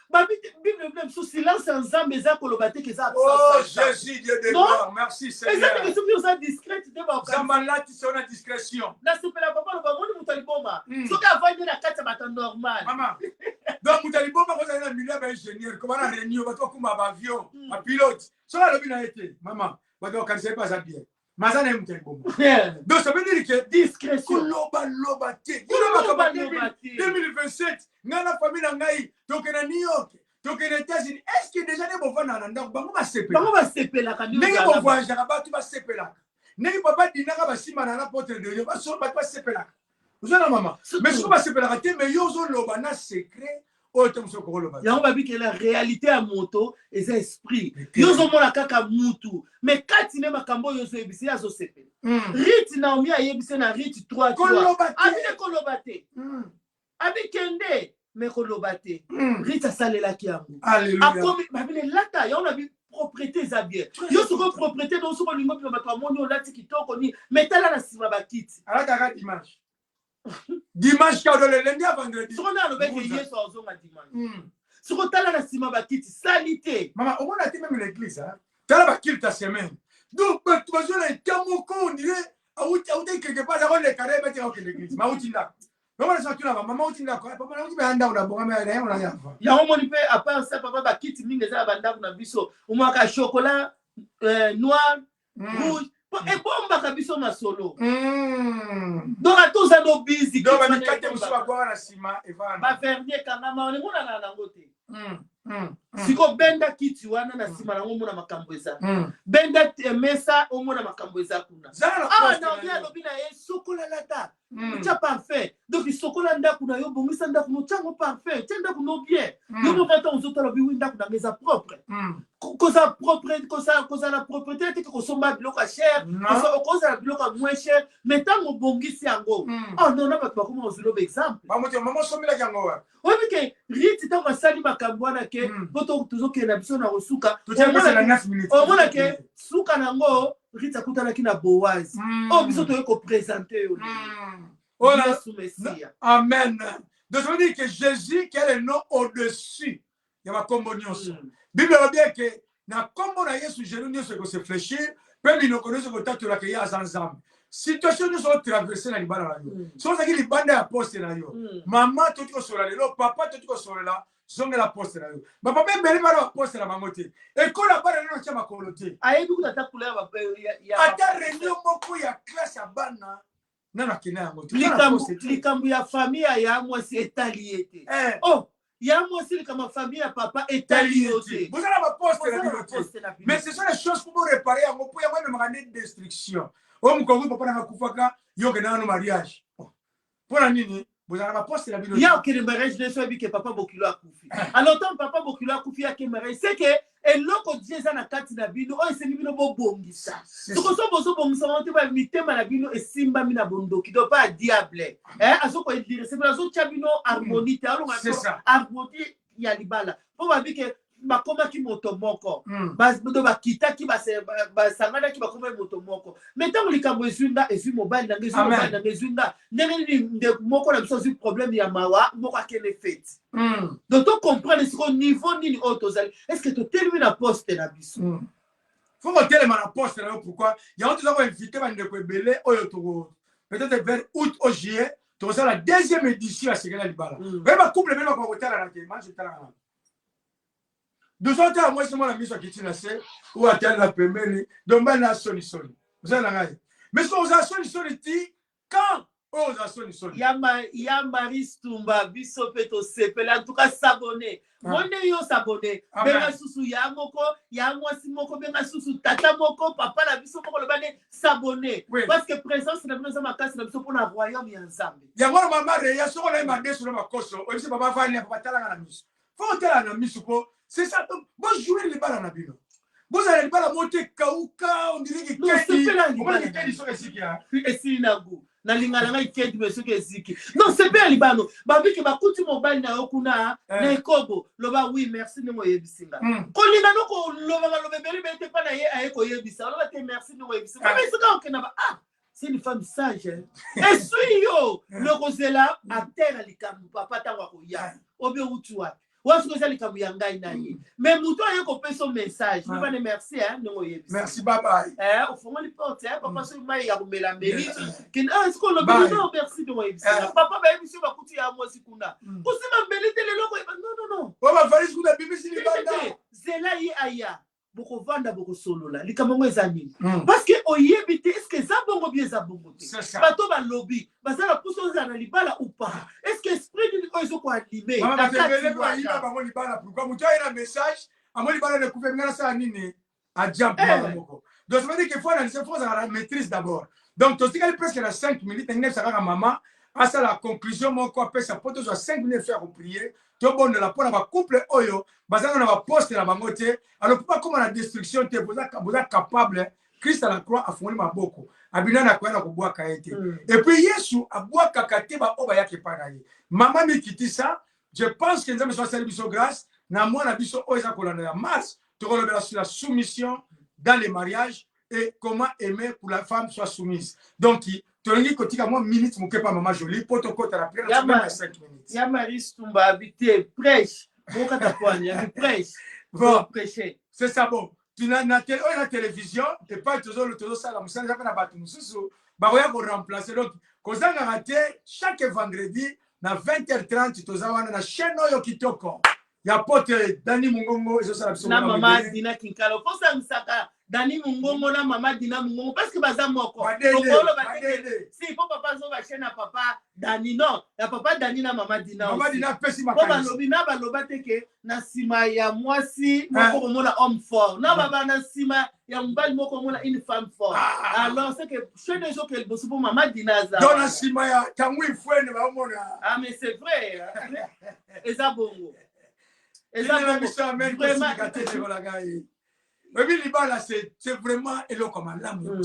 bible même sous silence ensemble eza koloba te keza oh Jésus Dieu de gloire merci Seigneur eza que soki oza discrète te zambalati c'est une discrétion na sepela papa lo bamoni moto aliboma soki avandi na kati ya bato normal mama Donc vous allez pas quand un milliard d'ingénieurs comment on réunit va toi comme avion un pilote ça le bien été maman va donc quand c'est pas ça bien mazana est monté bon donc ça veut dire que discrétion loba 2027 ngana famille ngai donc na New York donc les États-Unis est-ce que déjà les bons na ndako bango ba sepela kandi ndenge bo voyage ba tu ba sepela ndenge papa dinaka ba sima na porte de Dieu ba so ba sepela vous avez maman mais ce qu'on va sepela mais yo zo loba na secret autant ce qu'on loba ya on va dire que la réalité à moto et c'est esprit yo zo mona kaka mutu mais kati ne makambo yo zo ebisi ya zo sepela rit na omi ayebisi na rit 3 abine kolobate abikende mais kolobate rita salela ki yango akomi babine lata ya on a vu propriété za bien yo soko propriété donc soko lingo pe bato amoni olati kitoko ni metala na sima bakiti ala kaka dimanche quand le lundi à vendredi soko na lobeke yeso azonga dimanche soko tala na sima bakiti salité maman on a été même l'église hein tala bakiti ta semaine donc tu vas jouer un tamoko on dirait autant quelque part dans les carrés mettre au l'église ma outinda maman ça tu là maman outinda quoi papa na outinda anda on a bon mais rien on a rien ya on moni pe à part ça papa bakiti mingi za banda na biso o mwaka chocolat noir rouge et bomba kabiso masolo donc à tous à nos busy donc ba mikate musu ba kwa na sima evana ba vernier kangama on ngona na nangote siko benda kiti wana na sima na ngomona makambo eza benda mesa omona makambo eza kuna na via lobina e sokola lata ucha parfait donc sokola ndako na yo bongisa ndako no chango parfait tenda kuno bien yo mo kata uzota lobi winda kuna mesa propre koza propre koza la propriété te ko somba biloko cher koza la biloko moins cher mais tango bongisi yango non na ba comment ozulo exemple maman somela yango wa oui que riti tango sali makambo na ke poto tuzoke na biso na rosuka au moins que suka nango rita kutana kina Boaz biso to ko présenter yo amen donc ça veut dire que Jésus qui est le nom au-dessus il y a ma communion Bible va bien que na kombo na Yesu Jésus se ko se fléchir pe bino connaît ce que tatu la que ya zanzam situation nous sont traversées na libala na yo so ça qui libanda ya poste na yo maman tout ko sur la papa tout ko sur la zonge la poste na yo ba papa bele ba la poste na mamote e ko la bana na chama kolote ayebi kuta takula ya ata réunion moko ya classe ya bana na kina ya moto likambu ya famille ya mwasi etaliete ya mwasi likama famille ya papa etaliete vous allez ma poste na mais ce sont les choses pour réparer en pour y avoir une destruction mkongo papa na kufaka yo ke na no mariage pour la nini vous allez ma poste la bilo ya ke le mariage ne soit que papa bokilo akufi alors tant papa bokilo akufi ya ke mariage c'est que eloko Jésus na kati na bino o esengi bino bo bongisa soko so boso bongisa monte ba mitema na bino esimba mina bondoki do pas diable azoko dire c'est pour ça bino harmonie te alonga harmonie ya libala po ba bi ke bakoma ki moto moko do bakita ki ba sangana ki bakoma moto moko metango likambo ezwinga ezu mobile na ngezu mobile na ngezwinga ndenge moko na biso zu problème ya mawa moko akene fete donc to comprendre ce niveau nini otozali est-ce que to telemi na poste na biso faut que telema na poste na pourquoi il y a autre invité ba ndeko ebele oyo to peut-être vers août au juillet to ça la deuxième édition à Sekela Libala ba couple beno ko kotala na ke ma je tala deux ans à moi c'est moi la mise à Kitina c'est ou à tel la première donc ben la solution vous allez là mais ce qu'on a solution quand on a solution ya Marie Stumba biso peto sepela en tout cas s'abonner monde yo s'abonner benga susu ya moko ya mwasi moko benga susu tata moko papa la biso moko le bane s'abonner parce que présence na biso makasi na biso pour na royaume ya Nzambe ya ngora mama ya soko na mande sur ma koso o bisi papa fani papa tala na miso faut tala na miso po c'est ça bon jouer les balles en abino vous allez les balles monter kauka on dirait que kedi so esiki ya esi na go na lingala ngai kedi meso ke esiki non c'est bien libano ba biki ba kuti mobile na okuna na ekobo loba oui merci ni moyebisinga ko linga noko loba beli bete pa na ye ayeko yebisa loba te merci ni moyebisinga mais c'est quand on va c'est une femme sage et suis yo le rosela à terre likambu papa tango ko ya obe utu wapi Wa siko ezali kamu ya ngai na ye. Mais muto aye ko pe son message. Nous va merci hein non yebisa. Merci bye bye. Au fond les portes hein papa so mai ya kumela mbeli. Kin est-ce qu'on le dit non merci non yebisa. Papa ba yebisa ba kuti ya mo sikuna. Kusima mbeli tele loko non. Wa ba fali sikuna bibisi li banda. Zela yi aya. Boko vanda boko solola likamongo ezanini parce que oyebite est-ce que za bongo bien za bongo te bato ba lobby bazala puso za na libala ou pas est-ce que esprit ni ozo ko animer na kati ba yiba bango libala pourquoi muto ina message amo libala ne couper ngana sa nini a jump moko donc ça veut dire qu'il faut analyser faut la maîtrise d'abord donc tu sais presque la 5 minutes ngene sa ka maman à ça la conclusion moko après ça peut toujours 5 minutes faire prier to bon de la pour la couple oyo bazana na ba poste la bango te alors pas comme la destruction te vous êtes capable Christ à la croix a fondé maboko abina na kwenda kubwa kaete et puis Yesu abwa kakate ba oba yake panaye maman mi kitisa je pense que nous avons soit biso grâce na moi na biso oza kolanda ya mars to kolobela sur la soumission dans les mariages et comment aimer pour la femme soit soumise donc Tolongi kotika moi minute moke pa maman jolie poto kota la prière na 5 minutes. Ya Marie Stumba habité prêche. Boka tapoani, ya prêche. Bon, prêcher. C'est ça bon. Tu n'as na télévision et pas toujours ça la musala na batu mususu ba koya ko remplacer donc kozanga raté chaque vendredi na 20h30 tozawana na chaîne oyo kitoko. Ya pote Dani Mungongo ezo sala biso na maman Dina Kinkalo. Posa msaka Dani Mungongo na mama Dina Mungongo parce que baza moko si faut papa zo ba chaîne papa Dani non ya papa Dani na mama Dina mama Dina pesi makani ba lobi na ba lobate ke na sima ya mwasi moko mona homme fort na baba na sima ya mbali moko mona une femme forte alors c'est que chaîne zo que bosu pour mama Dina za dans na sima ya tangui fwene ba mona mais c'est vrai eza bongo c'est vraiment eloko malamu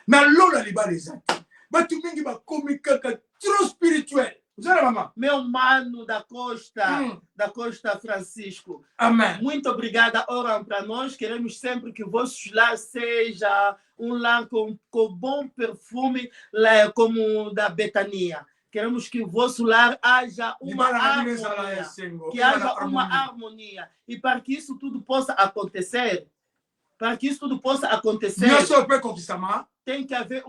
na lola libala ezati batu mingi bakomi kaka trop spirituel uzana mama meu mano da Costa Francisco amen muito obrigada orem para nós queremos sempre que vosso lar seja lar com bom perfume como da Betania. Queremos que o vosso lar haja uma harmonia, que haja uma harmonia. E para que isso tudo possa acontecer, tem que haver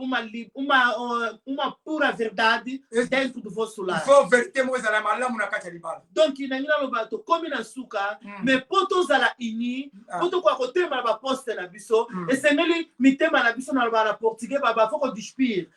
uma pura verdade dentro do vosso lar. Donc, como na suka, me poto zala ini, poto kwa kote ma ba poste na biso, e seneli mitema na biso na ba portugais baba foko dispire.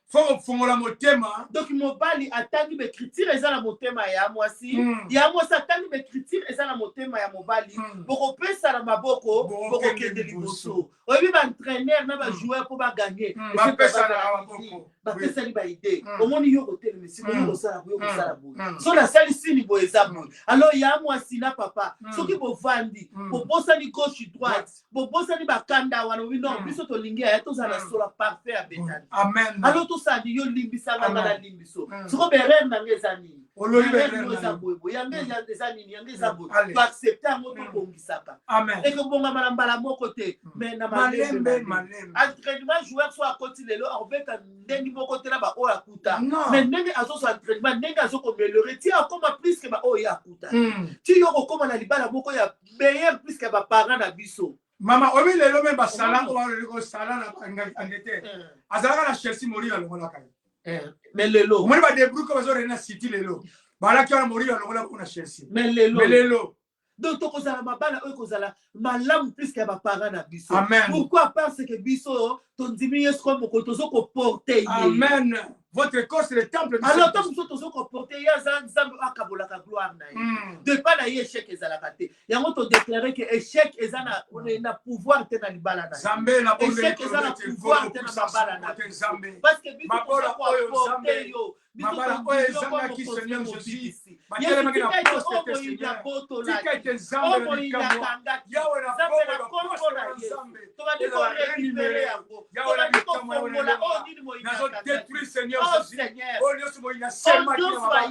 Faut fongola motema donc mobali atangi be critique eza na motema ya mwasi ya mwasi atangi be critique eza na motema ya mobali boko pesa na maboko boko kende liboso oyebi ba entraîneur na ba joueur pour ba gagner ba pesa na maboko ba pesa li ba idée omoni yo hotel mesi ko sala ko sala bo so na sali sini bo eza bo alors ya mwasi na papa soki bo vandi bo bosa ni gauche droite bo bosa ni ba kanda wana wi non biso to lingi ya to sala sola parfait à Betani amen alors tout ça yo limbisa ngana limbiso soko berer na ngeza nini oloyeza boyebo yange eza nini yange eza boy to accepter ngo to bongisaka amen et que bonga mbala moko te mais na malembe entraînement joueur soit à côté lelo obeta ndengi moko te na ba o akuta mais ndenge azo so entraînement ndenge azo ko améliorer ti akoma plus que ba o ya akuta ti yo ko koma na libala moko ya meilleur plus que ba parents na biso mama obi lelo me basala ko sala na Angleterre azalaka na Chelsea Mourinho longola kai mais lelo moni ba debrouille ko bazore na City lelo bala ki wana Mourinho longola ko na Chelsea mais lelo donc to kozala mabala oyo kozala malamu plus que ba parents na biso pourquoi parce que biso to ndimi yesu ko moko tozo ko porter amen votre corps c'est le temple de alors tant que tozo ko porter ya nzambe akabola ka gloire na ye de pas na échec ezala kate yango to déclarer que échec ezana na pouvoir te na libala na nzambe na bonne échec ezana pouvoir te na babala na nzambe parce que biso mabola ko porter yo mabala oyo ezanga ki Seigneur Jésus bakele makina poste Seigneur tika ite nzambe na likambo yawe na poste na nzambe tobandi ko récupérer yango tobandi ko fongola o nini mo nazo détruire Seigneur Jésus oyo nyonso mo ina sema kina mabala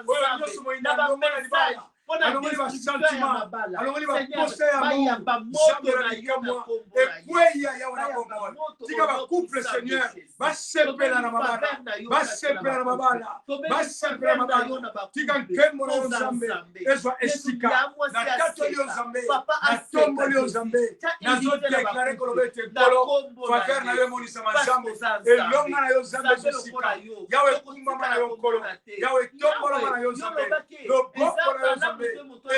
oyo nyonso mo ina ngoma na libala alongoli basentiment alongoli bapose ya Mungu jambo na likamwa ekweya yawe na bomoi tika bacouple Seigneur basepela na mabala basepela na mabala basepela na mabala tika nkembo na Nzambe ezwa esika na tato yo Nzambe na tombo yo Nzambe na zo déclarer kolobete kolo faveur na yo monisa mazambo elonga na yo Nzambe esika yawe kumbama na yo kolo yawe tombo na yo Nzambe loboko na yo Nzambe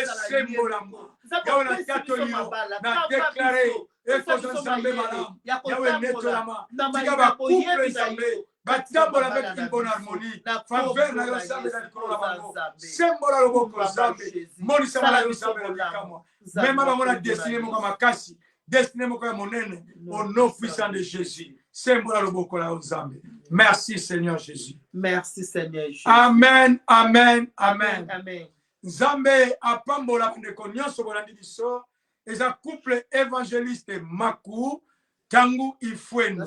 esembola mo yawe na tato yo na déclarer ekozwa Nzambe malamu yawe netolama tika bacouple Nzambe batambola avec une bonne harmonie faveur na yo Nzambe na likolo na bango sembola loboko Nzambe monisa na yo Nzambe na likamwa mema bango na destine moko makasi destine moko ya monene au nom puissant de Jésus sembola loboko na yo Nzambe. Merci Seigneur Jésus. Merci Seigneur Jésus. Amen, amen, amen. Amen. Nzambe apambola bandeko nyonso bolandi biso eza couple évangéliste Maku Tangu Ifweni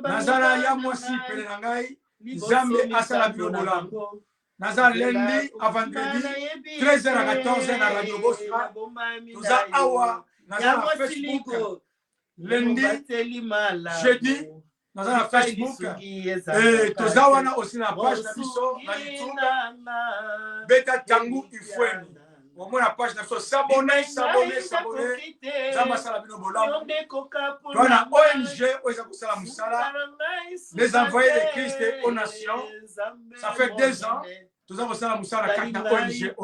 nazala ya mwasi pele na ngai Nzambe asala bino bolamu nazala lundi à vendredi 13h à 14h na Radio Bosra toza awa nazala na Facebook lundi jeudi nazala na Facebook toza wana aussi na page na biso na YouTube beta Tangu Ifweni on a page de s'abonner, les envoyés de Christ aux nations. Ça fait 2 ans. Nous avons ça la carte ONG.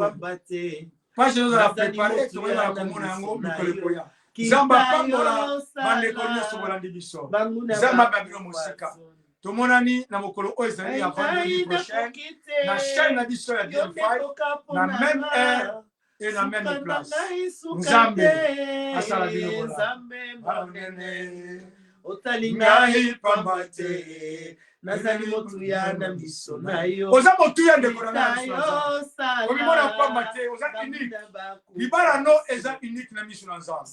Page nous a préparé, nous avons commun Zamba Pangola, Mandekonia Sobolandi Biso. Zamba Babino Musika. Tout mon ami, na mokolo oizali à vendredi prochain. Na chaîne na biso ya DFI, na même heure. Et la même place. Nzambe asala bino bola. Otalingai pambate. Nazali motuya na miso na yo. Oza motuya ndeko na miso. Omimona pambate, oza unique. Libala no eza unique na miso na Nzambe.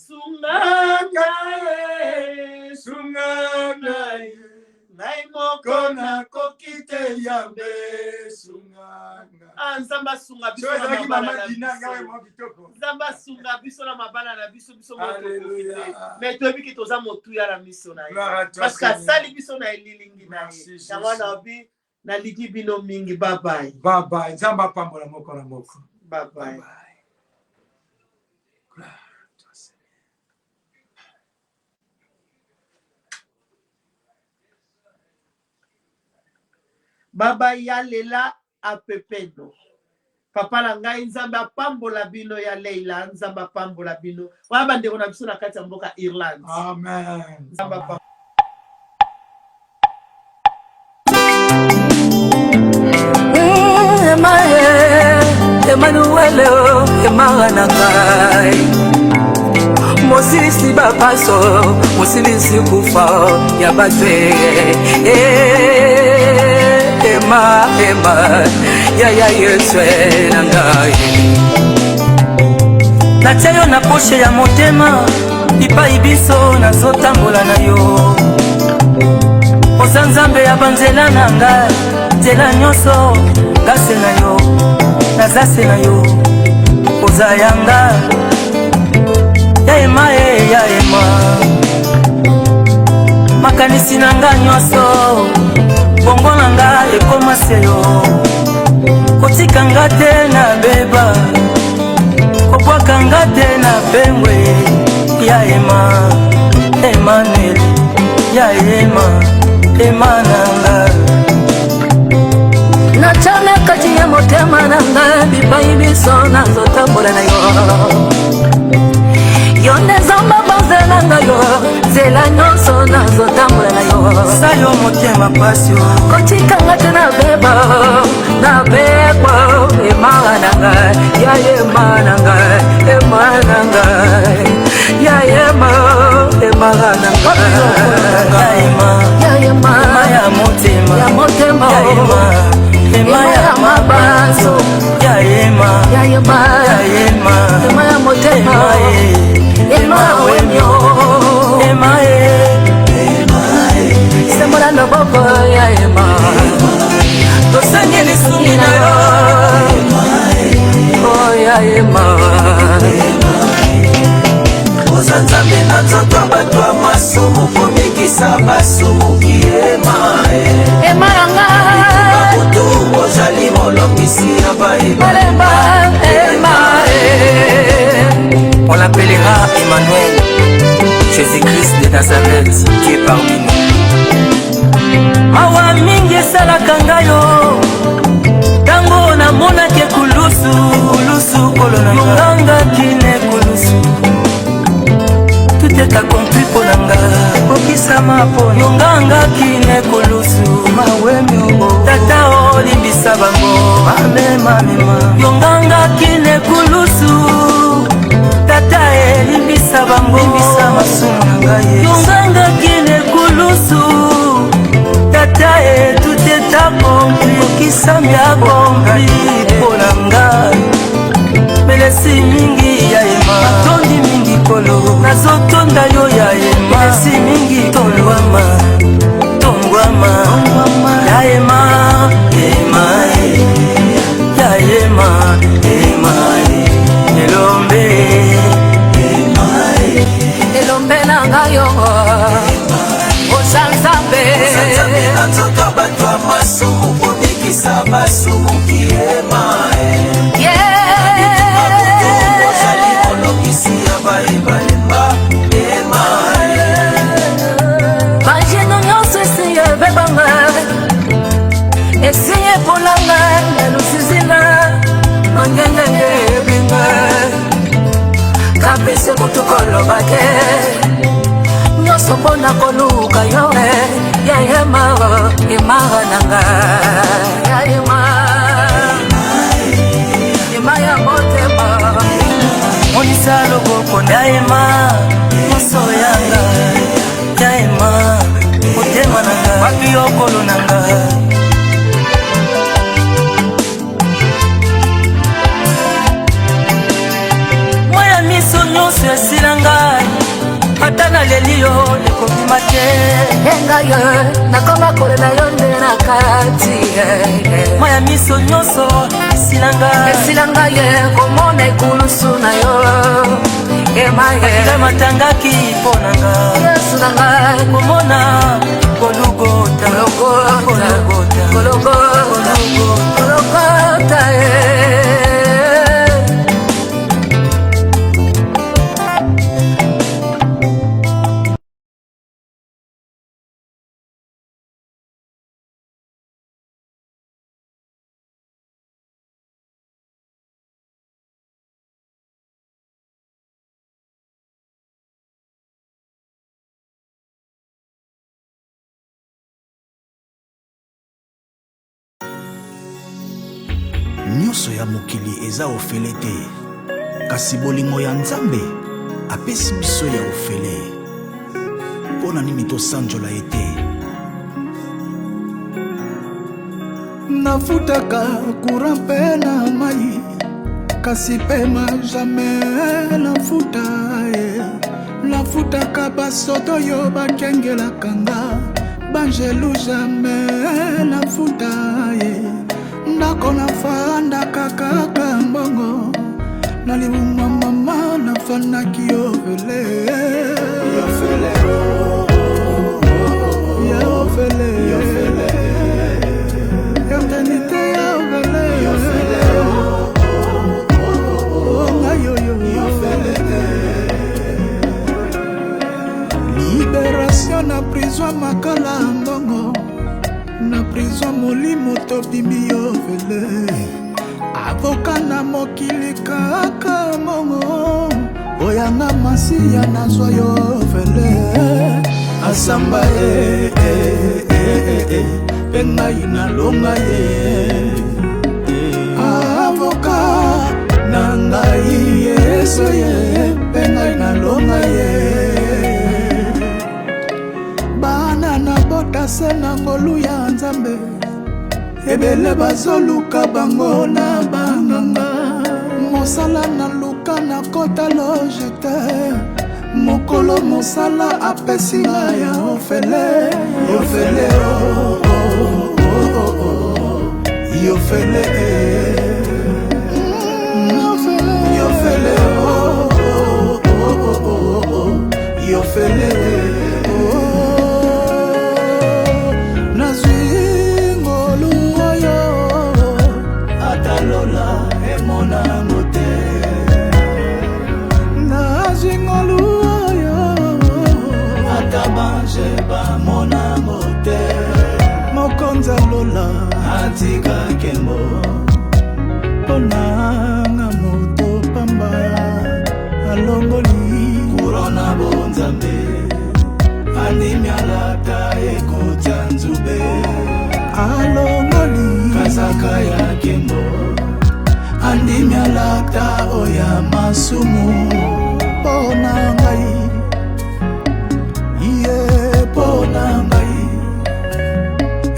Sungana. Naimoko na kokite yambe sunganga. Nzamba sunga biso na mabala na biso. Nzamba sunga biso na mabala na biso biso moto kokite. Mais tobi ki toza motuya na miso na yo. Parce que sali biso na elilingi na ye. Na wana obi na ligi bino mingi. Bye bye. Bye bye. Nzamba pambola moko na moko. Bye bye. Baba ya lela apepeno. Papa la ngai Nzambe apambola bino ya Leila, Nzambe apambola bino. Waba ndeko na biso na kati ya mboka Ireland. Amen. Nzambe apambola. Emmanuel Emaranangai Mosilisi bapaso Mosilisi kufa ya batwe Ema ya Yeswe nangai Nachayo na poshe ya motema Ipa ibiso na zotambola na yo Oza Nzambe ya banzela nangai Zela nyoso gase na yo Nazase na yo Oza yanga Ya ema Makanisi nanga nyoso Bongo nanga ekoma seyo Kotika ngate na beba Kopwaka ngate na bengwe Ya ema Emmanuel Ya ema nanga Nachana kati ya motema nanga Bipai biso na zotambola na yo Yonde zamba banzela na yo Zela nyonso na zotambola na yo Sayo motema pasyo Kotika ngate na beba Na beba Ema nanga Ya ema nanga Ya ema nanga Ya motema Ema ya mabazo Ya ema ya motema Ema wenyo Semola no boko ya ema Tosanye lisumi na yo Oh ya ema Ozanzambe na nzoto bato masumu komikisa basumuki emaranga babutu ozali molongisi ya baebalemba on l'appellera Emmanuel, Jésus-Christ de Nazareth qui est parmi nous. Mawa mingi esalaka ngai yo tango namonaki kulusu kolona yonganga kine kulusu tout est accompli pour nanga okisama po yonganga kine kulusu mawemi tata olimbisa bango mamema yonganga kine kulusu tata elimbisa bango limbisa masumu na ngai yonganga kine kulusu tata tout est accompli okisami accompli pour nanga melesi mingi ya ema matondi mingi kolo nazotonda yo ya ema melesi mingi tongwama ya ema ya ema elombe na ngai yo Ozanzambe na nzoto bato masumu komikisa basumuki ozali molongisi ya baebalemba bajeno nyonso esinye ebebanga esinye eponanga elusizina mangengenge ebinga kapese kutu koloba te nyonso mpona koluka yo yayema emara nanga yayema ya motema monisa loboko ndayema nyonso yanga yayema motema nanga wapi okolo nanga moya miso nyonso esila ngai ata naleli yo ekobima te engayo nakoma kolela yo nde na kati moya miso nyonso esila ngai komona ekulusu na yo emaye matangaki mpo nanga yesu na ngai komona kolugota nyonso ya mokili eza ofele te kasi bolingo ya nzambe apesi biso ya ofele mpo na nini tosanjola ye te nafutaka courant mpe na mai kasi pema jamai nafuta ye nafutaka basoto oyo bakengelaka nga banjelu jamai nafuta ye ndako nafandaka kaka mbongo na libuma mama nafandaki yofele eternité yofele libération na prison makala mbongo na prison molimo tobimi yo vele avoka na mokili kaka mongo oyanga masiya nazwa yo vele asamba mpe ngai nalonga ye avoka na ngai yesu ye mpe ngai nalonga ye bota se na ngolu ya nzambe ebele bazoluka bango na banganga mosala na luka na kota lojete mokolo mosala apesinga ya ofele yofele yofele fele oh oh oh oh oh yo fele nazwi ngolu oyo atalola emona mote nazwi ngolu oyo atabanje bamona mote mokonza lola atika kembo ponanga moto pamba alongoli kurona bonzambe animyalata ekota nzube alongoli kazaka ya kembo animyalata oya masumu pona ngai iye pona ngai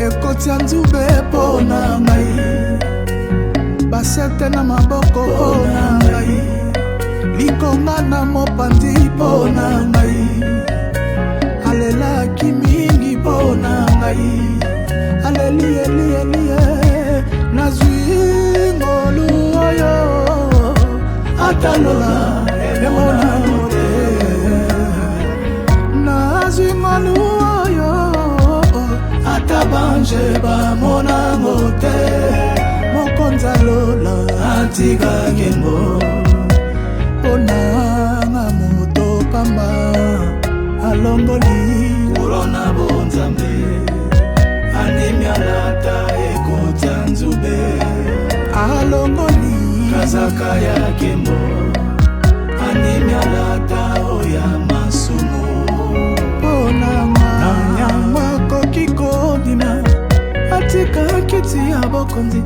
ekota nzube pona ngai basete na maboko pona ngai likonga na mopandi pona ngai alelaki mingi pona ngai alelielie nazwi ngolu oyo atalola emona mote nazwi ngolu oyo atabanje bamona mote mokonza lola atika kembo ponanga moto pamba alongoli kurona bonzambe animyalata ekota nzube alongoli kazaka ya kembo animyalata oya masumu ponanga nanyama koki kodima atika kiti ya bokonzi